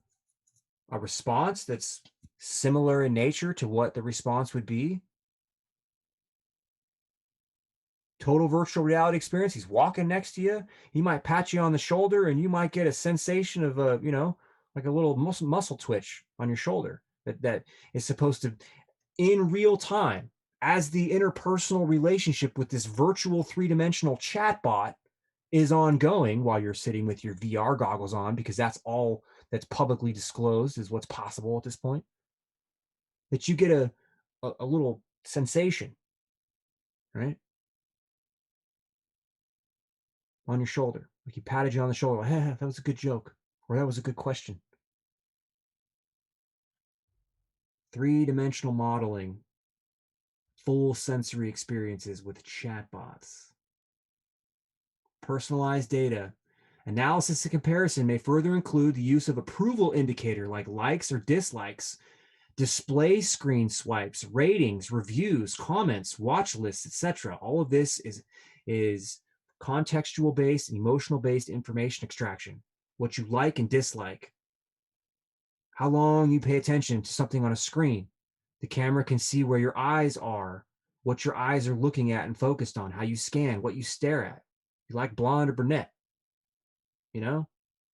response that's similar in nature to what the response would be. Total virtual reality experience. He's walking next to you. He might pat you on the shoulder and you might get a sensation of a, like a little muscle twitch on your shoulder that is supposed to, in real time, as the interpersonal relationship with this virtual 3-dimensional chatbot is ongoing while you're sitting with your VR goggles on, because that's all that's publicly disclosed is what's possible at this point, that you get a little sensation, right? On your shoulder. Like he patted you on the shoulder. Like, hey, that was a good joke. Or that was a good question. 3-dimensional modeling. Full sensory experiences with chatbots. Personalized data. Analysis and comparison may further include the use of approval indicator like likes or dislikes, display screen swipes, ratings, reviews, comments, watch lists, etc. All of this is contextual based and emotional based information extraction. What you like and dislike. How long you pay attention to something on a screen. The camera can see where your eyes are, what your eyes are looking at and focused on, how you scan, what you stare at. You like blonde or brunette? You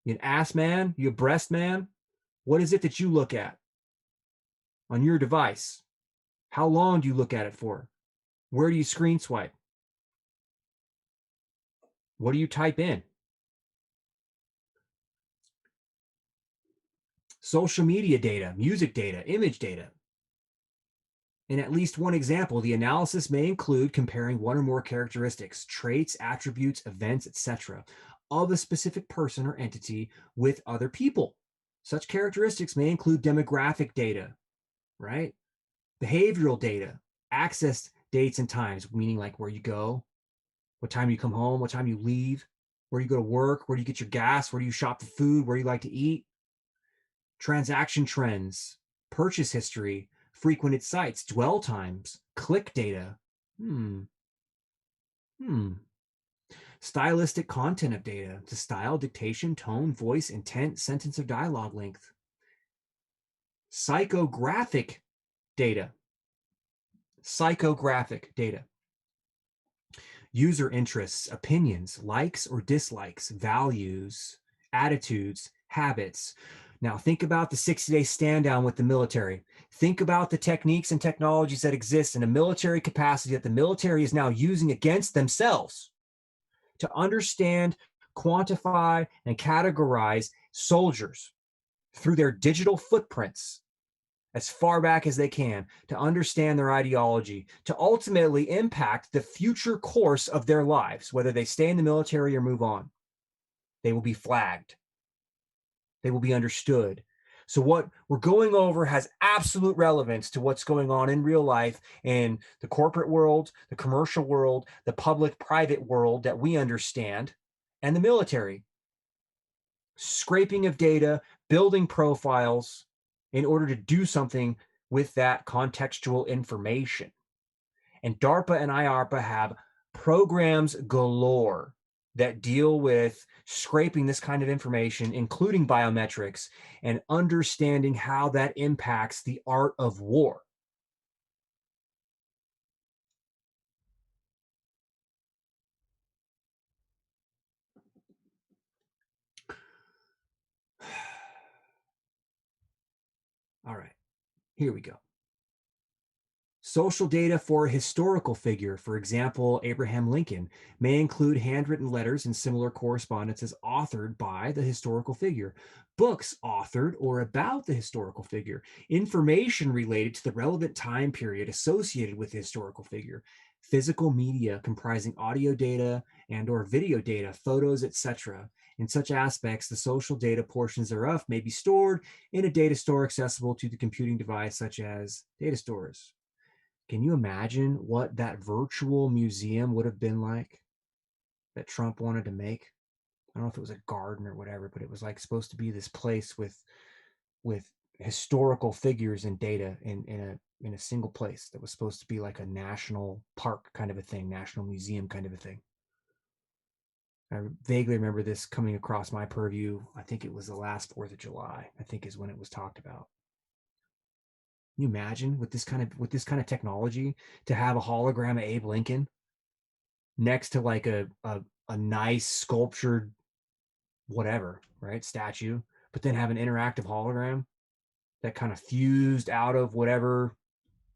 an ass man? You a breast man? What is it that you look at on your device? How long do you look at it for? Where do you screen swipe? What do you type in? Social media data, music data, image data. In at least one example, the analysis may include comparing one or more characteristics, traits, attributes, events, etc., of a specific person or entity with other people. Such characteristics may include demographic data, right? Behavioral data, access dates and times, meaning like where you go, what time you come home, what time you leave, where you go to work, where do you get your gas, where do you shop for food, where do you like to eat, transaction trends, purchase history, frequented sites, dwell times, click data. Stylistic content of data to style, dictation, tone, voice, intent, sentence or dialogue length. Psychographic data. Psychographic data. User interests, opinions, likes or dislikes, values, attitudes, habits. Now think about the 60-day stand down with the military. Think about the techniques and technologies that exist in a military capacity that the military is now using against themselves to understand, quantify, and categorize soldiers through their digital footprints as far back as they can, to understand their ideology, to ultimately impact the future course of their lives, whether they stay in the military or move on. They will be flagged. They will be understood. So what we're going over has absolute relevance to what's going on in real life in the corporate world, the commercial world, the public-private world that we understand, and the military. Scraping of data, building profiles in order to do something with that contextual information. And DARPA and IARPA have programs galore that deal with scraping this kind of information, including biometrics, and understanding how that impacts the art of war. All right, here we go. Social data for a historical figure, for example, Abraham Lincoln, may include handwritten letters and similar correspondences authored by the historical figure, books authored or about the historical figure, information related to the relevant time period associated with the historical figure, physical media comprising audio data and or video data, photos, etc. In such aspects, the social data portions thereof may be stored in a data store accessible to the computing device, such as data stores. Can you imagine what that virtual museum would have been like that Trump wanted to make? I don't know if it was a garden or whatever, but it was like supposed to be this place with historical figures and data in a single place that was supposed to be like a national park kind of a thing, national museum kind of a thing. I vaguely remember this coming across my purview. I think it was the last 4th of July, I think is when it was talked about. Can you imagine with this kind of technology to have a hologram of Abe Lincoln next to like a nice sculptured whatever, right, statue, but then have an interactive hologram that kind of fused out of whatever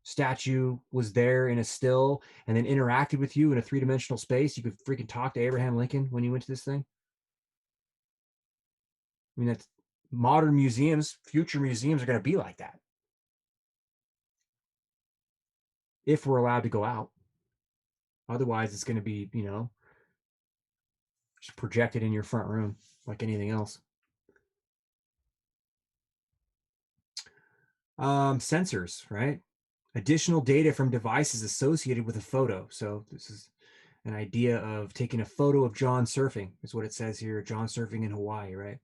statue was there in a still and then interacted with you in a 3-dimensional space? You could freaking talk to Abraham Lincoln when you went to this thing. I mean, that's modern museums, future museums are going to be like that. If we're allowed to go out. Otherwise, it's going to be, just projected in your front room like anything else. Sensors, right? Additional data from devices associated with a photo. So this is an idea of taking a photo of John surfing, is what it says here, John surfing in Hawaii, right?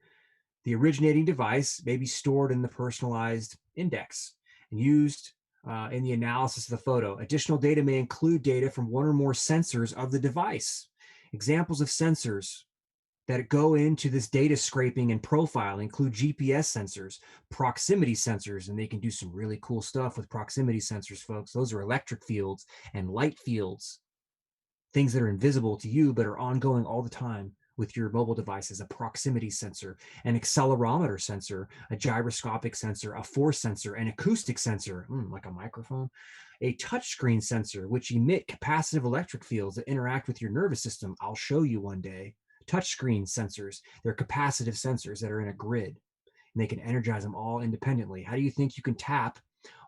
The originating device may be stored in the personalized index and used in the analysis of the photo. Additional data may include data from one or more sensors of the device. Examples of sensors that go into this data scraping and profile include GPS sensors, proximity sensors, and they can do some really cool stuff with proximity sensors, folks. Those are electric fields and light fields, things that are invisible to you but are ongoing all the time with your mobile devices. A proximity sensor, an accelerometer sensor, a gyroscopic sensor, a force sensor, an acoustic sensor, like a microphone, a touchscreen sensor, which emit capacitive electric fields that interact with your nervous system. I'll show you one day. Touchscreen sensors, they're capacitive sensors that are in a grid, and they can energize them all independently. How do you think you can tap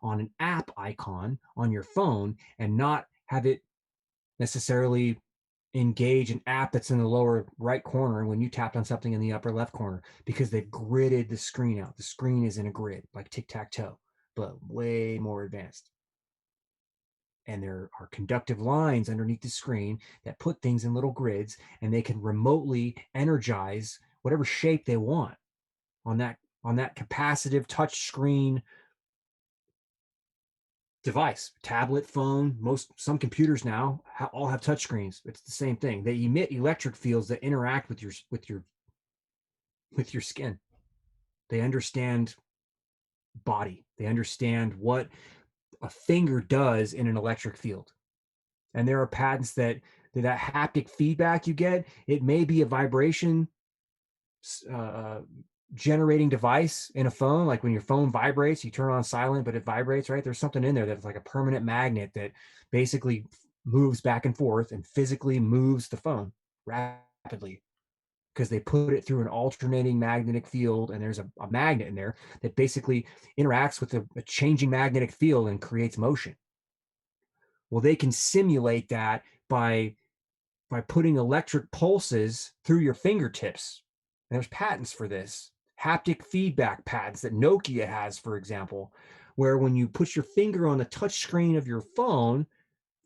on an app icon on your phone and not have it necessarily engage an app that's in the lower right corner when you tapped on something in the upper left corner? Because they've gridded the screen out. The screen is in a grid, like tic-tac-toe, but way more advanced. And there are conductive lines underneath the screen that put things in little grids, and they can remotely energize whatever shape they want on that capacitive touch screen device, tablet, phone. Some computers now all have touch screens. It's the same thing. They emit electric fields that interact with your skin. They understand body. They understand what a finger does in an electric field. And there are patents that haptic feedback you get, it may be a vibration generating device in a phone. Like when your phone vibrates, you turn on silent, but it vibrates, right? There's something in there that's like a permanent magnet that basically moves back and forth and physically moves the phone. rapidly because they put it through an alternating magnetic field, and there's a magnet in there that basically interacts with a changing magnetic field and creates motion. Well, they can simulate that by putting electric pulses through your fingertips. And there's patents for this. Haptic feedback patents that Nokia has, for example, where when you put your finger on the touch screen of your phone,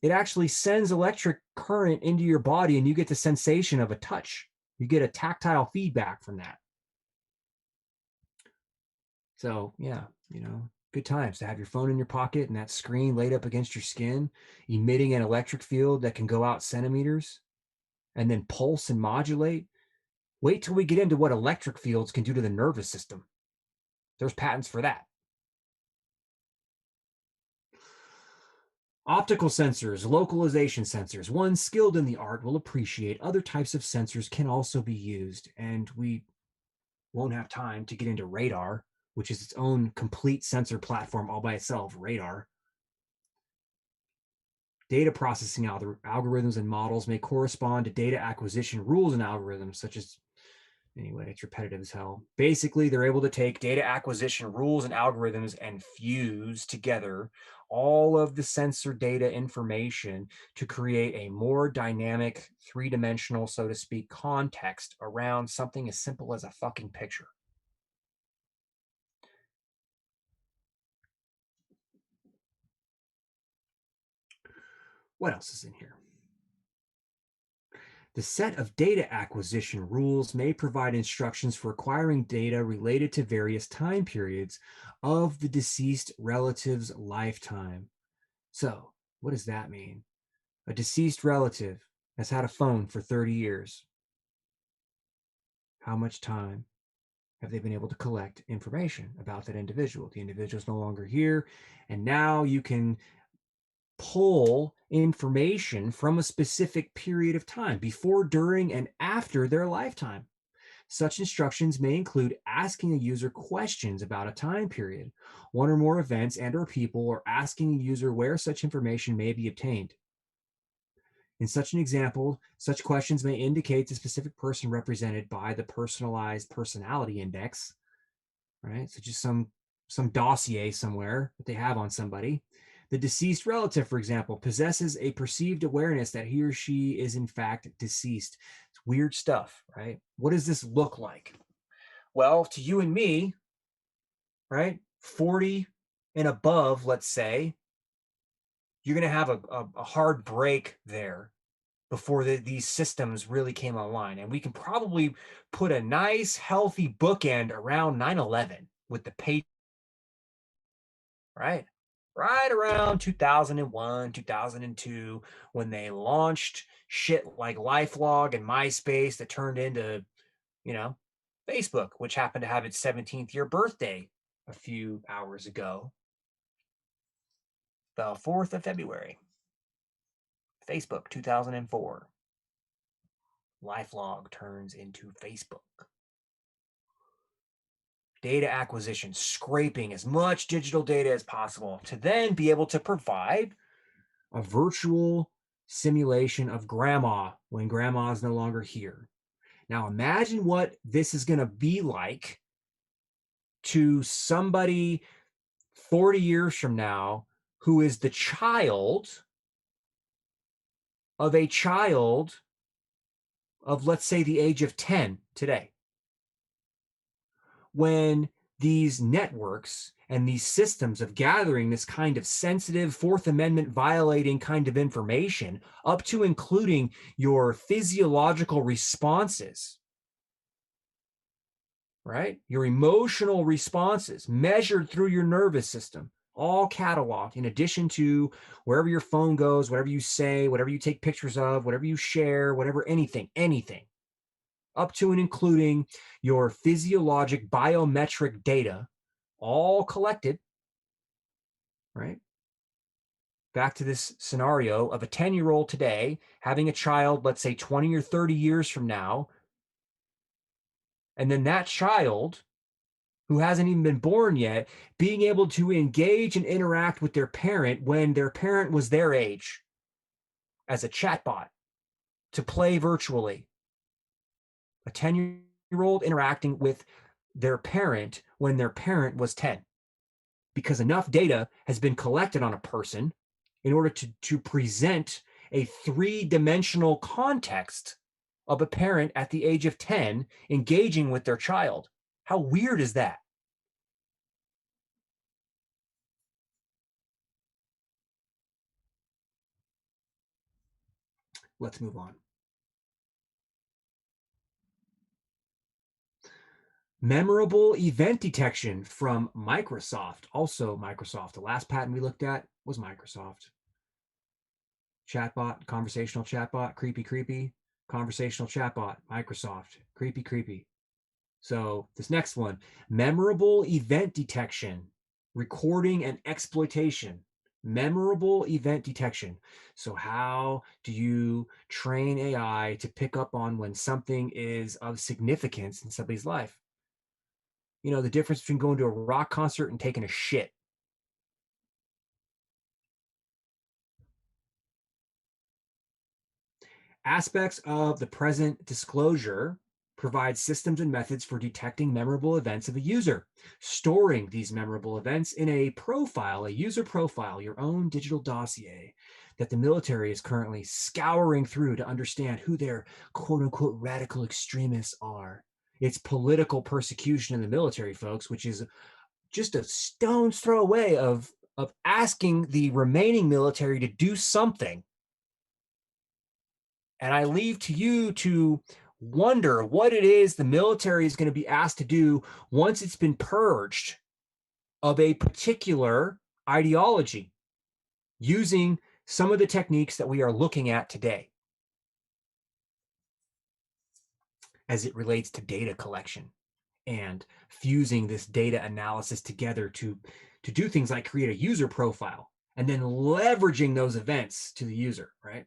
it actually sends electric current into your body and you get the sensation of a touch. You get a tactile feedback from that. So, yeah, good times to have your phone in your pocket and that screen laid up against your skin, emitting an electric field that can go out centimeters and then pulse and modulate. Wait till we get into what electric fields can do to the nervous system. There's patents for that. Optical sensors, localization sensors. One skilled in the art will appreciate other types of sensors can also be used, and we won't have time to get into radar, which is its own complete sensor platform all by itself, radar. Data processing algorithms and models may correspond to data acquisition rules and algorithms, such as, anyway, it's repetitive as hell. Basically, they're able to take data acquisition rules and algorithms and fuse together all of the sensor data information to create a more dynamic, three-dimensional, so to speak, context around something as simple as a fucking picture. What else is in here? The set of data acquisition rules may provide instructions for acquiring data related to various time periods of the deceased relative's lifetime. So, what does that mean? A deceased relative has had a phone for 30 years. How much time have they been able to collect information about that individual? The individual's no longer here, and now you can pull information from a specific period of time, before, during, and after their lifetime. Such instructions may include asking a user questions about a time period, one or more events and/or people, or asking a user where such information may be obtained. In such an example, such questions may indicate the specific person represented by the personalized personality index, right? So just some dossier somewhere that they have on somebody. The deceased relative, for example, possesses a perceived awareness that he or she is in fact deceased. It's weird stuff, right? What does this look like? Well, to you and me, right, 40 and above, let's say, you're going to have a hard break there before these systems really came online. And we can probably put a nice, healthy bookend around 9/11 with the pay, right? Right around 2001, 2002, when they launched shit like LifeLog and MySpace that turned into, Facebook, which happened to have its 17th year birthday a few hours ago. The 4th of February. Facebook 2004. LifeLog turns into Facebook. Data acquisition, scraping as much digital data as possible to then be able to provide a virtual simulation of grandma when grandma is no longer here. Now imagine what this is going to be like to somebody 40 years from now who is the child of a child of, let's say, the age of 10 today. When these networks and these systems of gathering this kind of sensitive Fourth Amendment violating kind of information, up to including your physiological responses, right? Your emotional responses measured through your nervous system, all cataloged, in addition to wherever your phone goes, whatever you say, whatever you take pictures of, whatever you share, whatever, anything, up to and including your physiologic biometric data, all collected, right? Back to this scenario of a 10-year-old today having a child, let's say 20 or 30 years from now, and then that child, who hasn't even been born yet, being able to engage and interact with their parent when their parent was their age as a chatbot, to play virtually, A 10-year-old interacting with their parent when their parent was 10, because enough data has been collected on a person in order to present a three-dimensional context of a parent at the age of 10 engaging with their child. How weird is that? Let's move on. Memorable event detection from Microsoft. Also Microsoft. The last patent we looked at was Microsoft. Chatbot, conversational chatbot, creepy, creepy. Conversational chatbot, Microsoft, creepy, creepy. So this next one, memorable event detection, recording and exploitation. Memorable event detection. So how do you train AI to pick up on when something is of significance in somebody's life? You know, the difference between going to a rock concert and taking a shit. Aspects of the present disclosure provide systems and methods for detecting memorable events of a user, storing these memorable events in a profile, a user profile, your own digital dossier that the military is currently scouring through to understand who their quote unquote radical extremists are. It's political persecution in the military, folks, which is just a stone's throw away of asking the remaining military to do something. And I leave to you to wonder what it is the military is going to be asked to do once it's been purged of a particular ideology using some of the techniques that we are looking at today as it relates to data collection and fusing this data analysis together to do things like create a user profile and then leveraging those events to the user, right?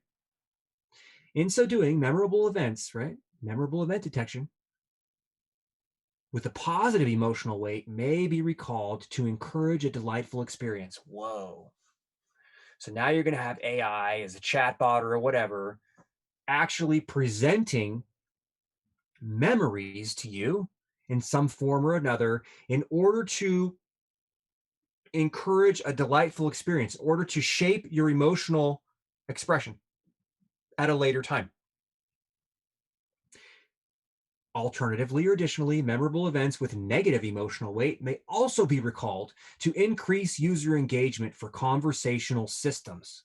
In so doing, memorable events, right? Memorable event detection with a positive emotional weight may be recalled to encourage a delightful experience. Whoa. So now you're going to have AI as a chatbot or whatever actually presenting memories to you in some form or another in order to encourage a delightful experience, in order to shape your emotional expression at a later time. Alternatively or additionally, memorable events with negative emotional weight may also be recalled to increase user engagement for conversational systems.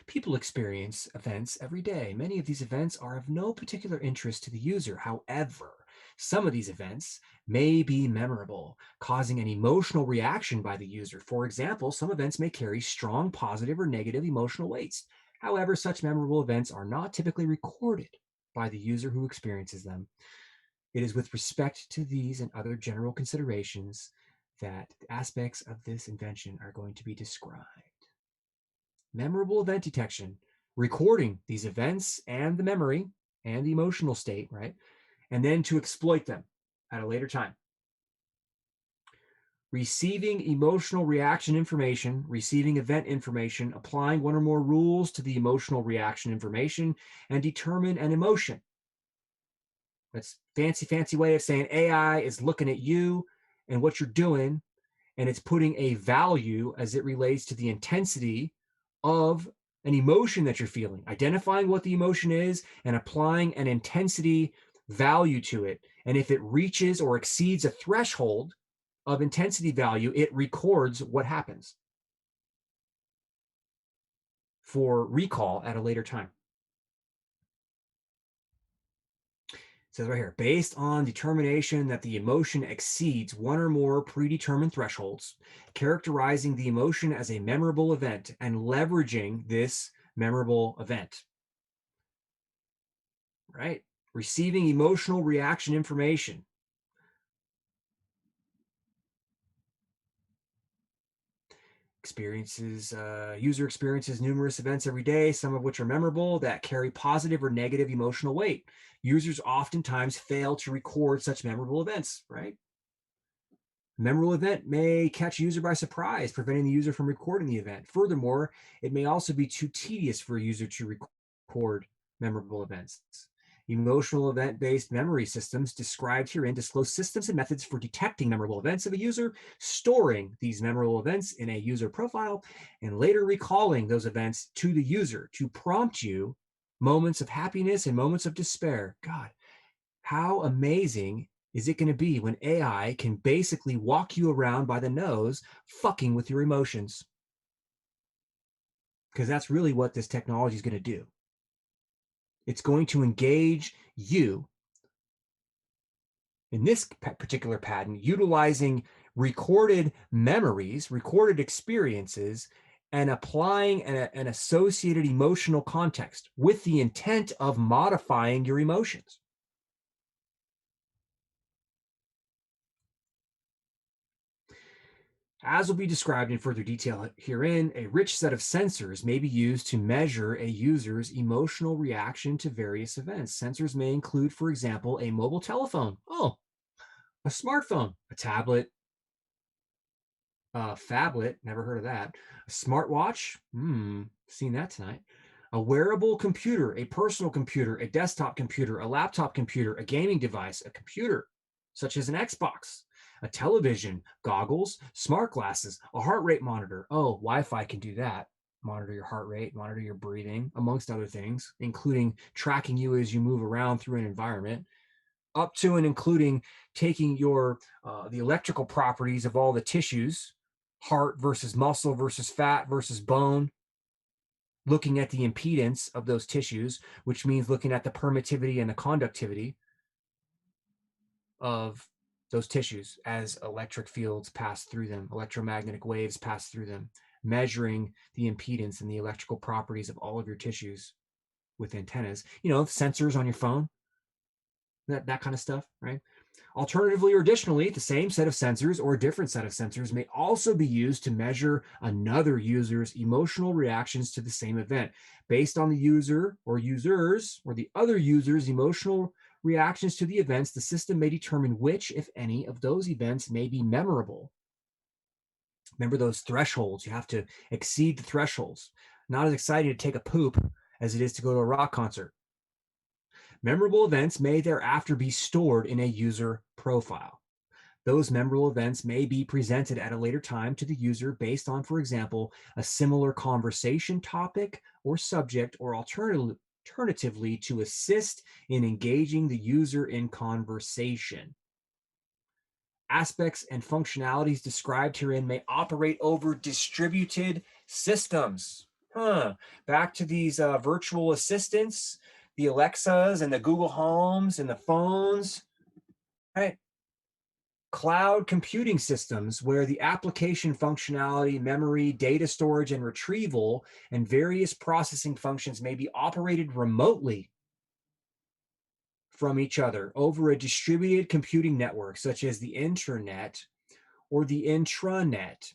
People experience events every day. Many of these events are of no particular interest to the user. However, some of these events may be memorable, causing an emotional reaction by the user. For example, some events may carry strong positive or negative emotional weights. However, such memorable events are not typically recorded by the user who experiences them. It is with respect to these and other general considerations that aspects of this invention are going to be described. Memorable event detection, recording these events and the memory and the emotional state, right? And then to exploit them at a later time. Receiving emotional reaction information, receiving event information, applying one or more rules to the emotional reaction information, and determine an emotion. That's fancy way of saying AI is looking at you and what you're doing, and it's putting a value as it relates to the intensity of an emotion that you're feeling, identifying what the emotion is and applying an intensity value to it. And if it reaches or exceeds a threshold of intensity value, it records what happens for recall at a later time. It says right here, based on determination that the emotion exceeds one or more predetermined thresholds, characterizing the emotion as a memorable event and leveraging this memorable event. Right? Receiving emotional reaction information. User experiences numerous events every day, some of which are memorable, that carry positive or negative emotional weight. Users oftentimes fail to record such memorable events, right? A memorable event may catch a user by surprise, preventing the user from recording the event. Furthermore, it may also be too tedious for a user to record memorable events. Emotional event-based memory systems described herein disclose systems and methods for detecting memorable events of a user, storing these memorable events in a user profile, and later recalling those events to the user to prompt you moments of happiness and moments of despair. God, how amazing is it going to be when AI can basically walk you around by the nose, fucking with your emotions? Because that's really what this technology is going to do. It's going to engage you in this particular patent, utilizing recorded memories, recorded experiences, and applying an associated emotional context with the intent of modifying your emotions. As will be described in further detail herein, a rich set of sensors may be used to measure a user's emotional reaction to various events. Sensors may include, for example, a mobile telephone, a smartphone, a tablet, a phablet, never heard of that, a smartwatch, seen that tonight, a wearable computer, a personal computer, a desktop computer, a laptop computer, a gaming device, a computer, such as an Xbox, a television, goggles, smart glasses, a heart rate monitor. Oh, Wi-Fi can do that. Monitor your heart rate, monitor your breathing, amongst other things, including tracking you as you move around through an environment, up to and including taking your the electrical properties of all the tissues, heart versus muscle versus fat versus bone, looking at the impedance of those tissues, which means looking at the permittivity and the conductivity of those tissues as electric fields pass through them, electromagnetic waves pass through them, measuring the impedance and the electrical properties of all of your tissues with antennas, sensors on your phone, that kind of stuff, right? Alternatively or additionally, the same set of sensors or a different set of sensors may also be used to measure another user's emotional reactions to the same event. Based on the user or users or the other user's emotional reactions to the events, the system may determine which, if any, of those events may be memorable. Remember those thresholds. You have to exceed the thresholds. Not as exciting to take a poop as it is to go to a rock concert. Memorable events may thereafter be stored in a user profile. Those memorable events may be presented at a later time to the user based on, for example, a similar conversation topic or subject, or alternatively to assist in engaging the user in conversation. Aspects and functionalities described herein may operate over distributed systems. Back to these virtual assistants, the Alexas and the Google Homes and the phones, right? Cloud computing systems where the application functionality, memory, data storage, and retrieval, and various processing functions may be operated remotely from each other over a distributed computing network, such as the internet or the intranet.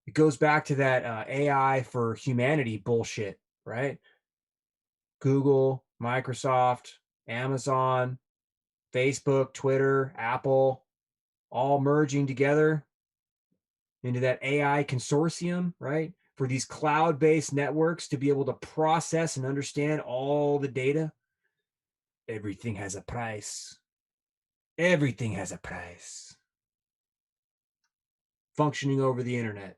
It goes back to that AI for humanity bullshit, right? Google, Microsoft, Amazon, Facebook, Twitter, Apple, all merging together into that AI consortium, right? For these cloud-based networks to be able to process and understand all the data. Everything has a price. Everything has a price. Functioning over the internet.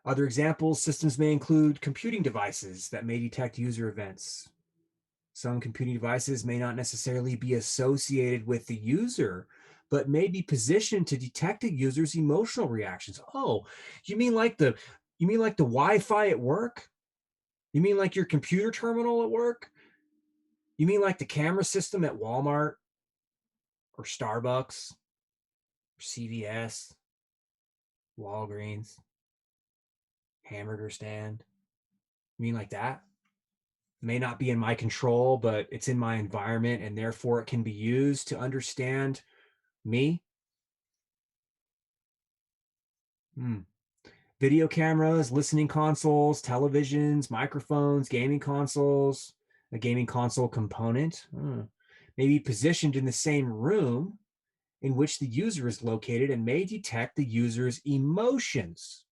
Other examples, systems may include computing devices that may detect user events. Some computing devices may not necessarily be associated with the user, but may be positioned to detect a user's emotional reactions. Oh, you mean like the Wi-Fi at work? You mean like your computer terminal at work? You mean like the camera system at Walmart or Starbucks or CVS, Walgreens, hamburger stand? You mean like that? May not be in my control, but it's in my environment, and therefore it can be used to understand me. Video cameras, listening consoles, televisions, microphones, gaming consoles, a gaming console component may be positioned in the same room in which the user is located and may detect the user's emotions.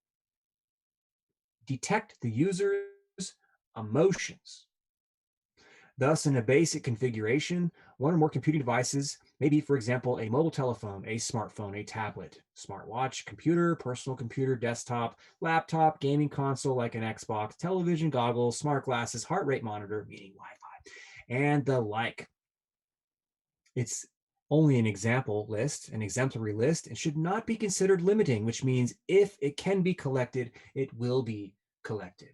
Detect the user's emotions. Thus, in a basic configuration, one or more computing devices may be, for example, a mobile telephone, a smartphone, a tablet, smartwatch, computer, personal computer, desktop, laptop, gaming console like an Xbox, television, goggles, smart glasses, heart rate monitor, meaning Wi-Fi, and the like. It's only an example list, an exemplary list, and should not be considered limiting, which means if it can be collected, it will be collected.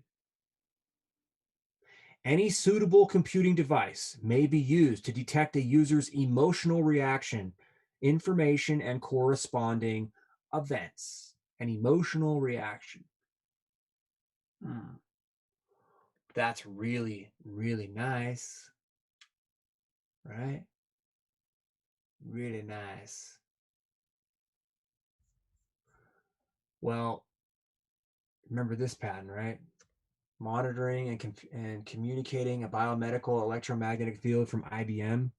Any suitable computing device may be used to detect a user's emotional reaction, information, and corresponding events. An emotional reaction. That's really, really nice, right? Really nice. Well, remember this pattern, right? Monitoring and communicating a biomedical electromagnetic field from IBM,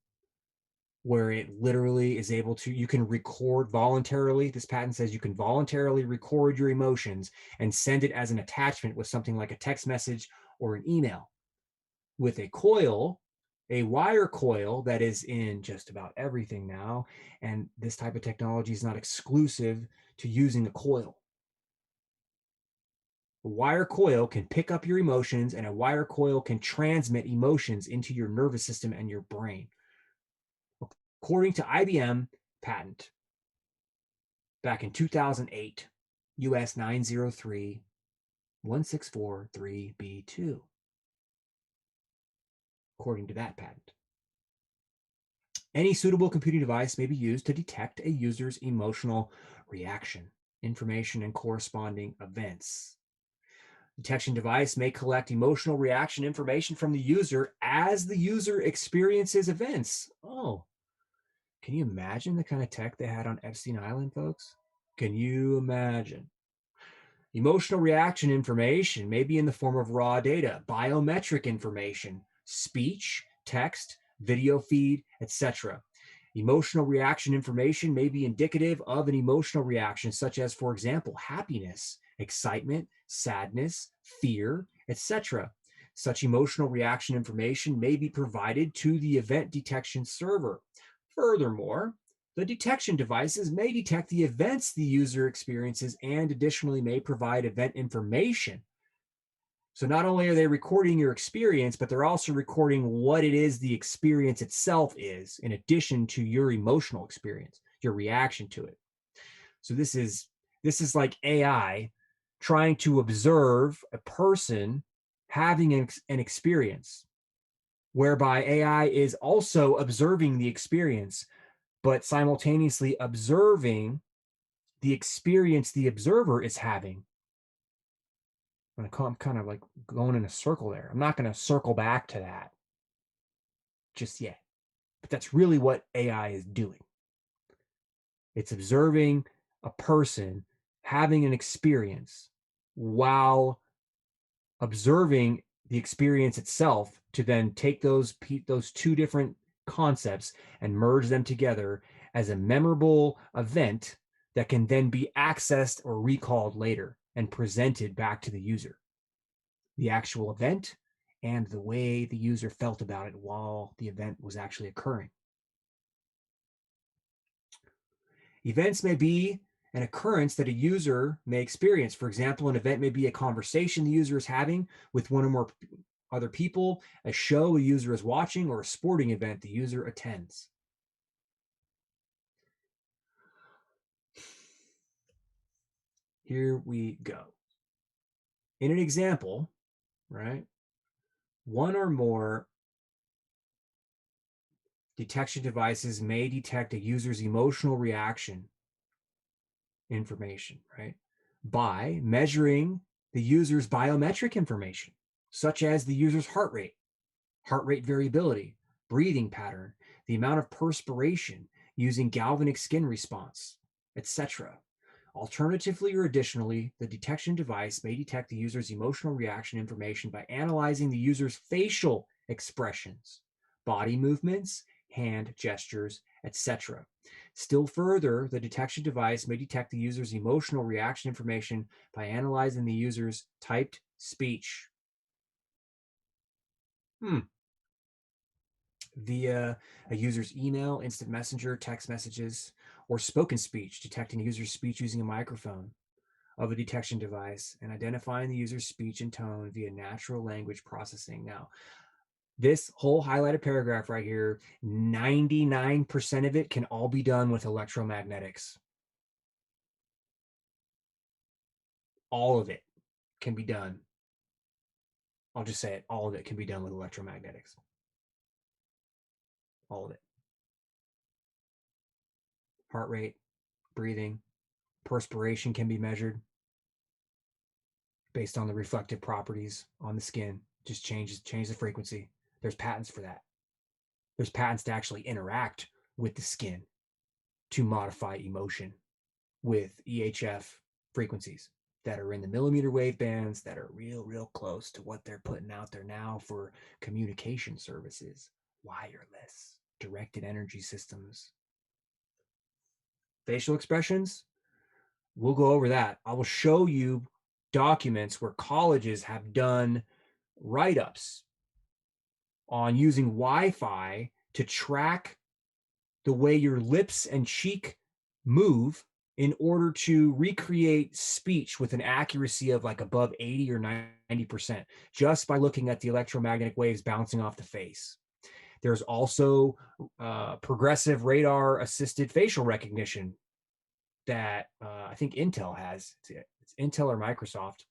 where it literally is able to, you can record voluntarily. This patent says you can voluntarily record your emotions and send it as an attachment with something like a text message or an email. With a coil, a wire coil that is in just about everything now, and this type of technology is not exclusive to using a coil. A wire coil can pick up your emotions, and a wire coil can transmit emotions into your nervous system and your brain. According to IBM patent, back in 2008, US 903-164-3B2, according to that patent. Any suitable computing device may be used to detect a user's emotional reaction, information, and corresponding events. Detection device may collect emotional reaction information from the user as the user experiences events. Oh, can you imagine the kind of tech they had on Epstein Island, folks? Can you imagine? Emotional reaction information may be in the form of raw data, biometric information, speech, text, video feed, etc. Emotional reaction information may be indicative of an emotional reaction, such as, for example, happiness, excitement, sadness, fear, etc. Such emotional reaction information may be provided to the event detection server. Furthermore, the detection devices may detect the events the user experiences and additionally may provide event information. So not only are they recording your experience, but they're also recording what it is the experience itself is, in addition to your emotional experience, your reaction to it. So this is like AI trying to observe a person having an experience, whereby AI is also observing the experience, but simultaneously observing the experience the observer is having. I'm kind of like going in a circle there. I'm not going to circle back to that just yet. But that's really what AI is doing. It's observing a person having an experience while observing the experience itself to then take those two different concepts and merge them together as a memorable event that can then be accessed or recalled later and presented back to the user. The actual event and the way the user felt about it while the event was actually occurring. Events may be an occurrence that a user may experience. For example, an event may be a conversation the user is having with one or more other people, a show a user is watching, or a sporting event the user attends. Here we go. In an example, right, one or more detection devices may detect a user's emotional reaction information, right, by measuring the user's biometric information, such as the user's heart rate variability, breathing pattern, the amount of perspiration, using galvanic skin response, etc. Alternatively or additionally, the detection device may detect the user's emotional reaction information by analyzing the user's facial expressions, body movements, hand gestures, etc. Still further, the detection device may detect the user's emotional reaction information by analyzing the user's typed speech via a user's email, instant messenger, text messages, or spoken speech, detecting a user's speech using a microphone of a detection device and identifying the user's speech and tone via natural language processing. Now, this whole highlighted paragraph right here, 99% of it can all be done with electromagnetics. All of it can be done. I'll just say it. All of it can be done with electromagnetics. All of it. Heart rate, breathing, perspiration can be measured based on the reflective properties on the skin. Just change the frequency. There's patents for that. There's patents to actually interact with the skin to modify emotion with EHF frequencies that are in the millimeter wave bands that are real close to what they're putting out there now for communication services, wireless, directed energy systems. Facial expressions, we'll go over that. I will show you documents where colleges have done write-ups on using Wi-Fi to track the way your lips and cheek move in order to recreate speech with an accuracy of like above 80 or 90% just by looking at the electromagnetic waves bouncing off the face. There's also progressive radar assisted facial recognition that I think Intel has. It's Intel or Microsoft.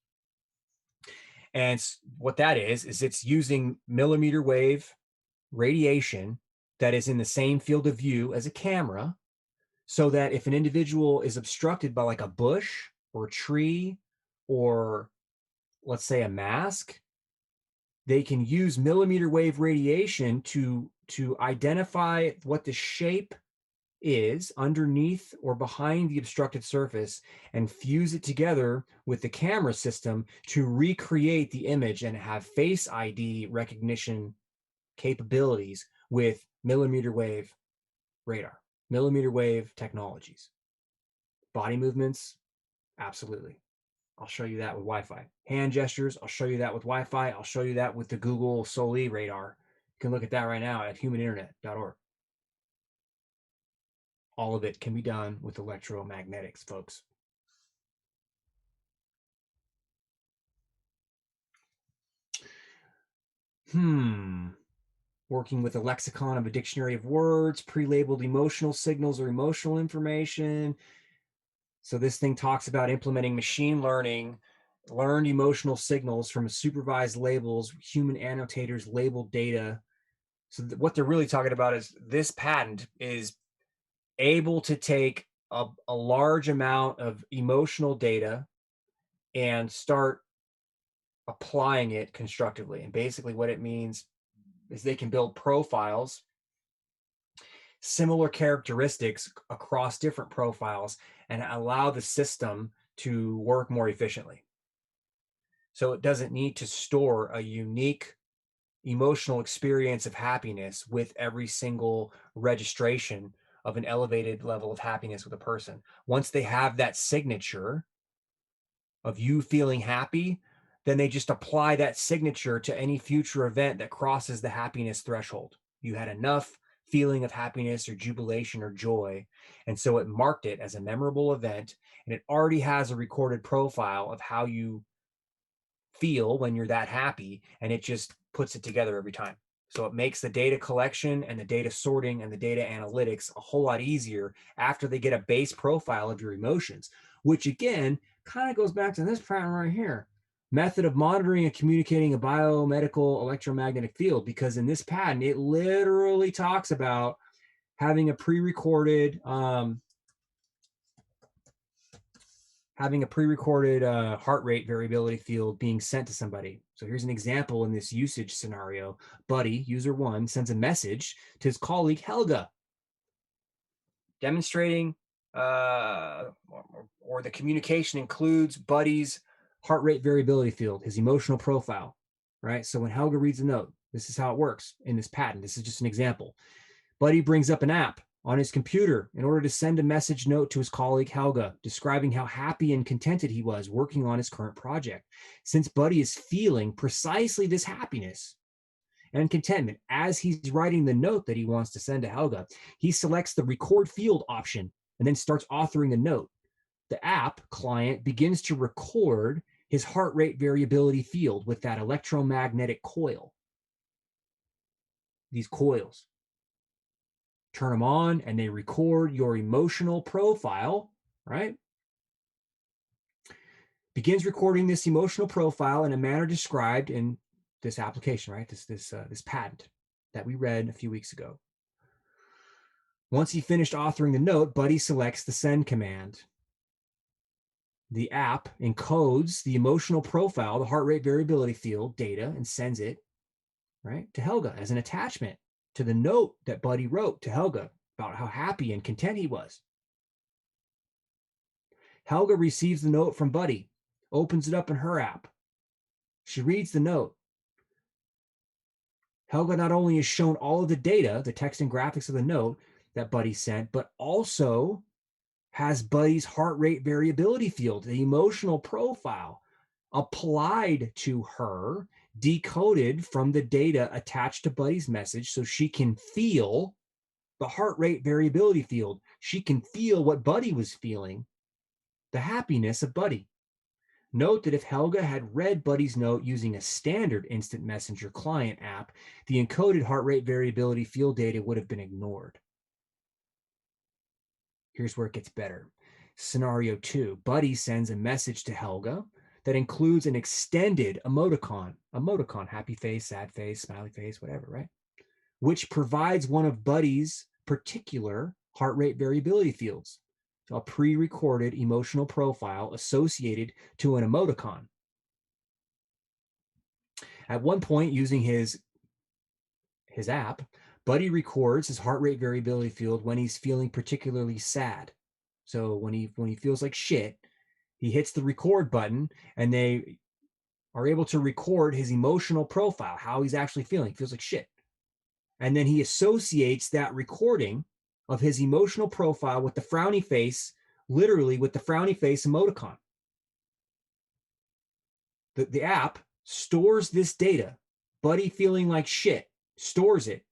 And what that is it's using millimeter wave radiation that is in the same field of view as a camera, so that if an individual is obstructed by like a bush or a tree or let's say a mask, they can use millimeter wave radiation to identify what the shape is underneath or behind the obstructed surface and fuse it together with the camera system to recreate the image and have Face ID recognition capabilities with millimeter wave radar, millimeter wave technologies. Body movements, absolutely. I'll show you that with Wi-Fi. Hand gestures, I'll show you that with Wi-Fi. I'll show you that with the Google Soli radar. You can look at that right now at INTERNETdotORG. All of it can be done with electromagnetics, folks. Working with a lexicon of a dictionary of words, pre-labeled emotional signals or emotional information. So this thing talks about implementing machine learning, learned emotional signals from supervised labels, human annotators labeled data. So what they're really talking about is this patent is able to take a large amount of emotional data and start applying it constructively. And basically what it means is they can build profiles, similar characteristics across different profiles, and allow the system to work more efficiently. So it doesn't need to store a unique emotional experience of happiness with every single registration of an elevated level of happiness with a person. Once they have that signature of you feeling happy, then they just apply that signature to any future event that crosses the happiness threshold. You had enough feeling of happiness or jubilation or joy, and so it marked it as a memorable event, and it already has a recorded profile of how you feel when you're that happy, and it just puts it together every time. So it makes the data collection and the data sorting and the data analytics a whole lot easier after they get a base profile of your emotions, which again kind of goes back to this pattern right here. Method of monitoring and communicating a biomedical electromagnetic field, because in this patent, it literally talks about having a pre-recorded heart rate variability field being sent to somebody. So here's an example in this usage scenario. Buddy, user one, sends a message to his colleague, Helga, demonstrating, or the communication includes Buddy's heart rate variability field, his emotional profile, right? So when Helga reads a note, this is how it works in this patent. This is just an example. Buddy brings up an app on his computer in order to send a message note to his colleague Helga, describing how happy and contented he was working on his current project. Since Buddy is feeling precisely this happiness and contentment as he's writing the note that he wants to send to Helga, he selects the record field option and then starts authoring the note. The app client begins to record his heart rate variability field with that electromagnetic coil. These coils. Turn them on and they record your emotional profile, right? Begins recording this emotional profile in a manner described in this application, right? This patent that we read a few weeks ago. Once he finished authoring the note, Buddy selects the send command. The app encodes the emotional profile, the heart rate variability field data, and sends it, right, to Helga as an attachment to the note that Buddy wrote to Helga about how happy and content he was. Helga receives the note from Buddy, opens it up in her app. She reads the note. Helga not only is shown all of the data, the text and graphics of the note that Buddy sent, but also has Buddy's heart rate variability field, the emotional profile, applied to her, decoded from the data attached to Buddy's message so she can feel the heart rate variability field. She can feel what Buddy was feeling, the happiness of Buddy. Note that if Helga had read Buddy's note using a standard instant messenger client app, the encoded heart rate variability field data would have been ignored. Here's where it gets better. Scenario 2, Buddy sends a message to Helga that includes an extended emoticon, happy face, sad face, smiley face, whatever, right? Which provides one of Buddy's particular heart rate variability fields, a pre-recorded emotional profile associated to an emoticon. At one point, using his app, Buddy records his heart rate variability field when he's feeling particularly sad. So when he feels like shit, he hits the record button and they are able to record his emotional profile, how he's actually feeling. He feels like shit. And then he associates that recording of his emotional profile with the frowny face, literally with the frowny face emoticon. The app stores this data, Buddy feeling like shit, stores it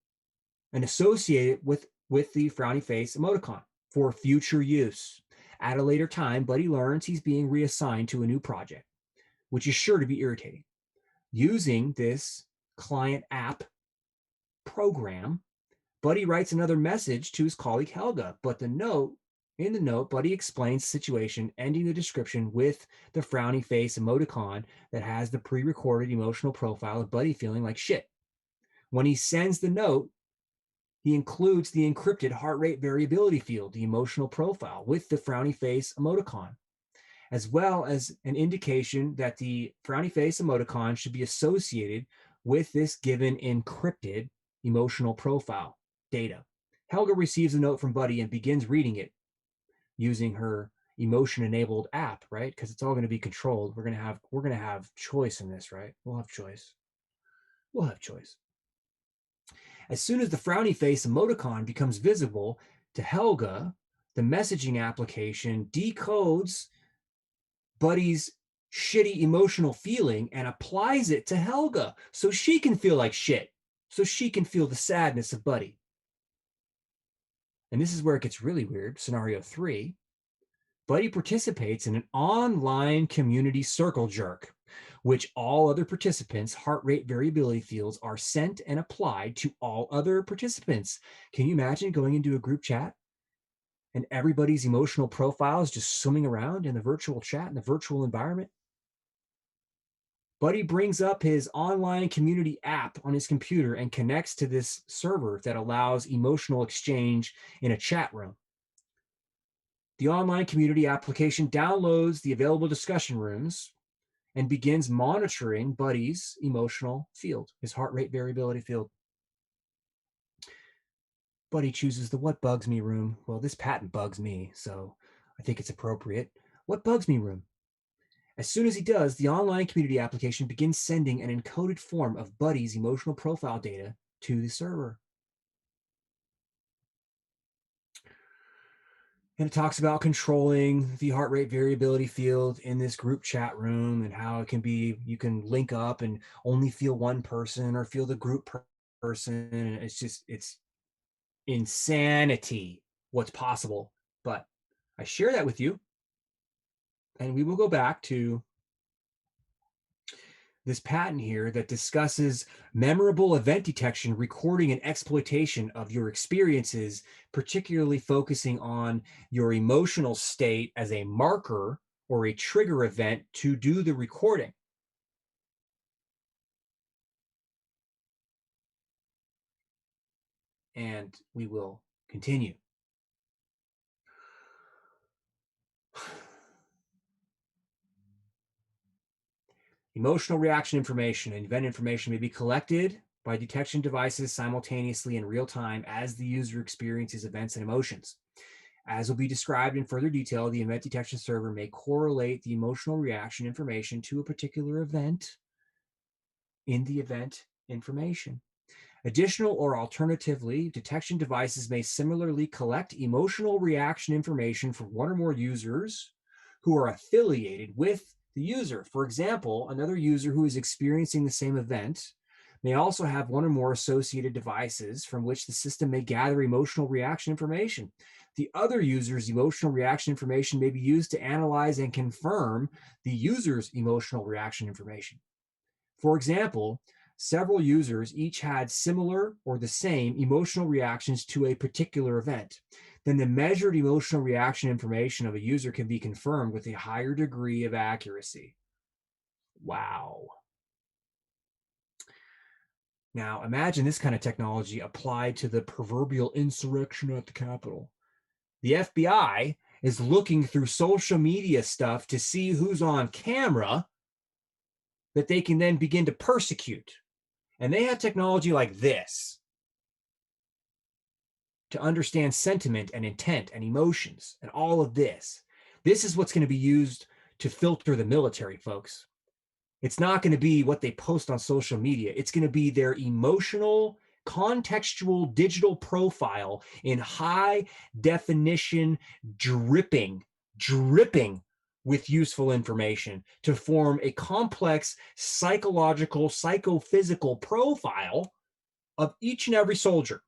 and associate it with the frowny face emoticon for future use. At a later time, Buddy learns he's being reassigned to a new project, which is sure to be irritating. Using this client app program, Buddy writes another message to his colleague Helga, but in the note, Buddy explains the situation, ending the description with the frowny face emoticon that has the pre-recorded emotional profile of Buddy feeling like shit. When he sends the note, he includes the encrypted heart rate variability field, the emotional profile, with the frowny face emoticon, as well as an indication that the frowny face emoticon should be associated with this given encrypted emotional profile data. Helga receives a note from Buddy and begins reading it using her emotion-enabled app, right? Because it's all going to be controlled. We're going to have choice in this, right? We'll have choice. As soon as the frowny face emoticon becomes visible to Helga, the messaging application decodes Buddy's shitty emotional feeling and applies it to Helga so she can feel like shit, so she can feel the sadness of Buddy. And this is where it gets really weird. Scenario 3, Buddy participates in an online community circle jerk, which all other participants' heart rate variability fields are sent and applied to all other participants. Can you imagine going into a group chat and everybody's emotional profile is just swimming around in the virtual chat, in the virtual environment? Buddy brings up his online community app on his computer and connects to this server that allows emotional exchange in a chat room. The online community application downloads the available discussion rooms and begins monitoring Buddy's emotional field, his heart rate variability field. Buddy chooses the what bugs me room. Well, this patent bugs me, so I think it's appropriate. What bugs me room? As soon as he does, the online community application begins sending an encoded form of Buddy's emotional profile data to the server. And it talks about controlling the heart rate variability field in this group chat room and how it can be, you can link up and only feel one person or feel the group person. And it's insanity what's possible. But I share that with you. And we will go back to this patent here that discusses memorable event detection, recording, and exploitation of your experiences, particularly focusing on your emotional state as a marker or a trigger event to do the recording. And we will continue. Emotional reaction information and event information may be collected by detection devices simultaneously in real time as the user experiences events and emotions. As will be described in further detail, the event detection server may correlate the emotional reaction information to a particular event in the event information. Additional or alternatively, detection devices may similarly collect emotional reaction information from one or more users who are affiliated with the user. For example, another user who is experiencing the same event may also have one or more associated devices from which the system may gather emotional reaction information. The other user's emotional reaction information may be used to analyze and confirm the user's emotional reaction information. For example, several users each had similar or the same emotional reactions to a particular event. Then the measured emotional reaction information of a user can be confirmed with a higher degree of accuracy. Wow. Now, imagine this kind of technology applied to the proverbial insurrection at the Capitol. The FBI is looking through social media stuff to see who's on camera that they can then begin to persecute. And they have technology like this to understand sentiment and intent and emotions and all of this. This is what's going to be used to filter the military, folks. It's not going to be what they post on social media. It's going to be their emotional, contextual digital profile in high definition, dripping with useful information to form a complex psychological, psychophysical profile of each and every soldier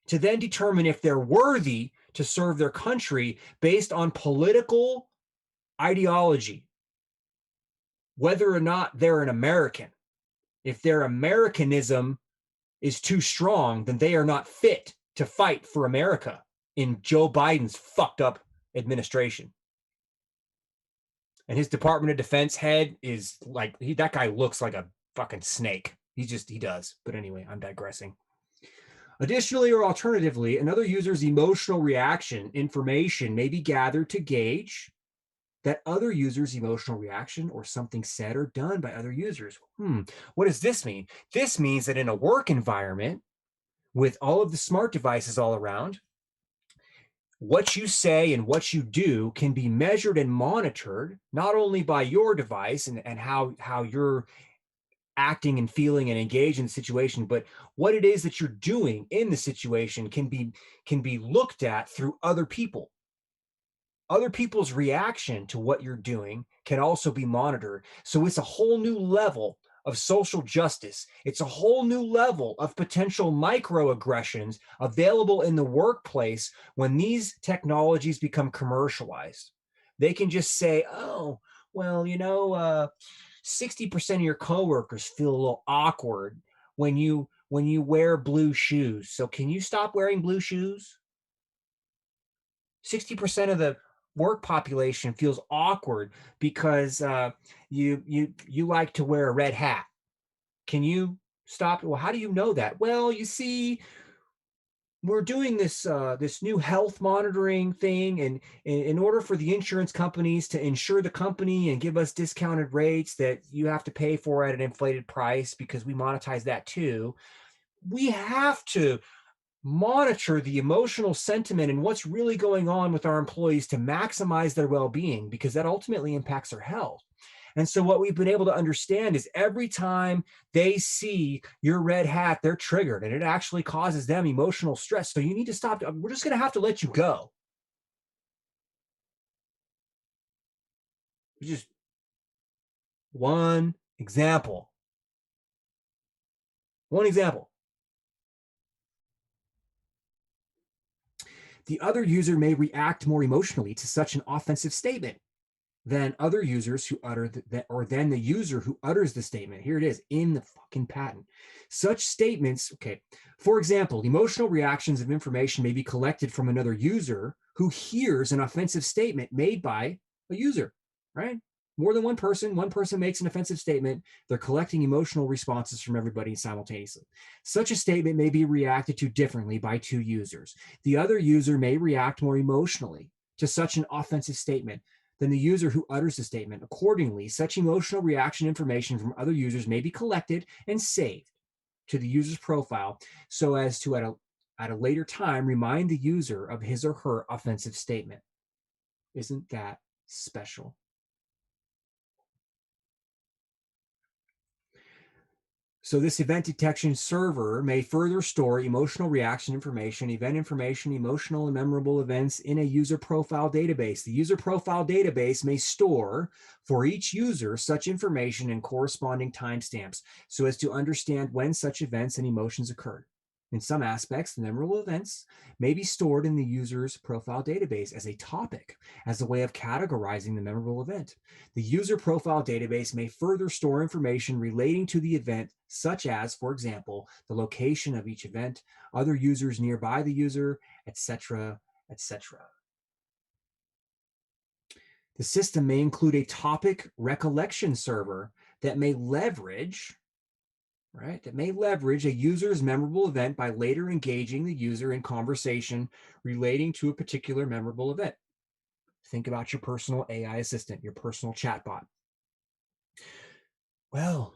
to then determine if they're worthy to serve their country based on political ideology, whether or not they're an American. If their Americanism is too strong, then they are not fit to fight for America in Joe Biden's fucked up administration. And his Department of Defense head is like, that guy looks like a fucking snake. He does. But anyway, I'm digressing. Additionally, or alternatively, another user's emotional reaction information may be gathered to gauge that other users' emotional reaction or something said or done by other users. What does this mean? This means that in a work environment with all of the smart devices all around, what you say and what you do can be measured and monitored not only by your device and how you're acting and feeling and engaged in the situation, but what it is that you're doing in the situation can be looked at through other people. Other people's reaction to what you're doing can also be monitored. So it's a whole new level of social justice. It's a whole new level of potential microaggressions available in the workplace when these technologies become commercialized. They can just say, oh, well, 60% of your coworkers feel a little awkward when you wear blue shoes. So can you stop wearing blue shoes? 60% of the work population feels awkward because you like to wear a red hat. Can you stop? Well, how do you know that? Well, you see, we're doing this new health monitoring thing, and in order for the insurance companies to insure the company and give us discounted rates that you have to pay for at an inflated price because we monetize that too, we have to monitor the emotional sentiment and what's really going on with our employees to maximize their well-being, because that ultimately impacts their health. And so what we've been able to understand is every time they see your red hat, they're triggered, and it actually causes them emotional stress. So you need to stop. We're just going to have to let you go. Just one example. One example. The other user may react more emotionally to such an offensive statement than other users who utter or than the user who utters the statement. Here it is in the fucking patent. Such statements, okay. For example, emotional reactions of information may be collected from another user who hears an offensive statement made by a user, right? More than one person makes an offensive statement. They're collecting emotional responses from everybody simultaneously. Such a statement may be reacted to differently by two users. The other user may react more emotionally to such an offensive statement than the user who utters the statement. Accordingly, such emotional reaction information from other users may be collected and saved to the user's profile so as to, at a later time, remind the user of his or her offensive statement. Isn't that special? So this event detection server may further store emotional reaction information, event information, emotional and memorable events in a user profile database. The user profile database may store for each user such information and corresponding timestamps so as to understand when such events and emotions occurred. In some aspects, the memorable events may be stored in the user's profile database as a topic, as a way of categorizing the memorable event. The user profile database may further store information relating to the event, such as, for example, the location of each event, other users nearby the user, etc., etc. The system may include a topic recollection server that may leverage a user's memorable event by later engaging the user in conversation relating to a particular memorable event. Think about your personal AI assistant, your personal chatbot. Well,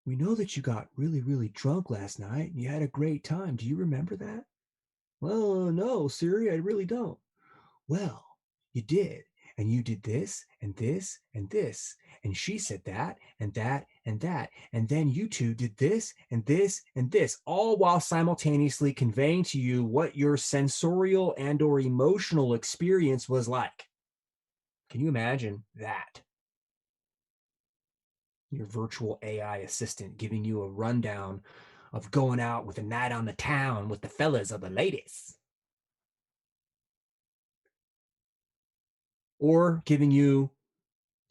we know that you got really, really drunk last night and you had a great time. Do you remember that? Well, no, Siri, I really don't. Well, you did. And you did this and this and this. And she said that and that and that. And then you two did this and this and this, all while simultaneously conveying to you what your sensorial and or emotional experience was like. Can you imagine that? Your virtual AI assistant giving you a rundown of going out with a night on the town with the fellas or the ladies. Or giving you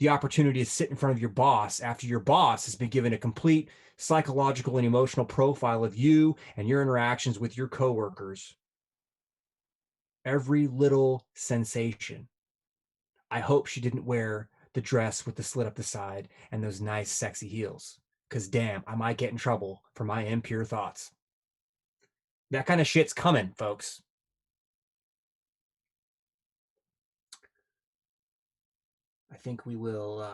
the opportunity to sit in front of your boss after your boss has been given a complete psychological and emotional profile of you and your interactions with your coworkers. Every little sensation. I hope she didn't wear the dress with the slit up the side and those nice sexy heels, because damn, I might get in trouble for my impure thoughts. That kind of shit's coming, folks. I think we will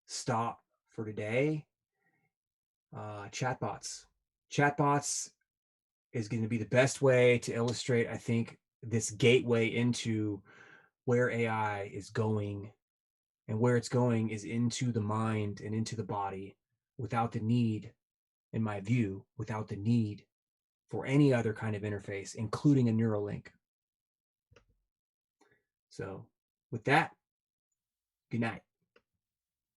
stop for today. Chatbots. Chatbots is going to be the best way to illustrate, I think, this gateway into where AI is going. And where it's going is into the mind and into the body without the need, in my view, without the need for any other kind of interface, including a Neuralink. So with that, good night.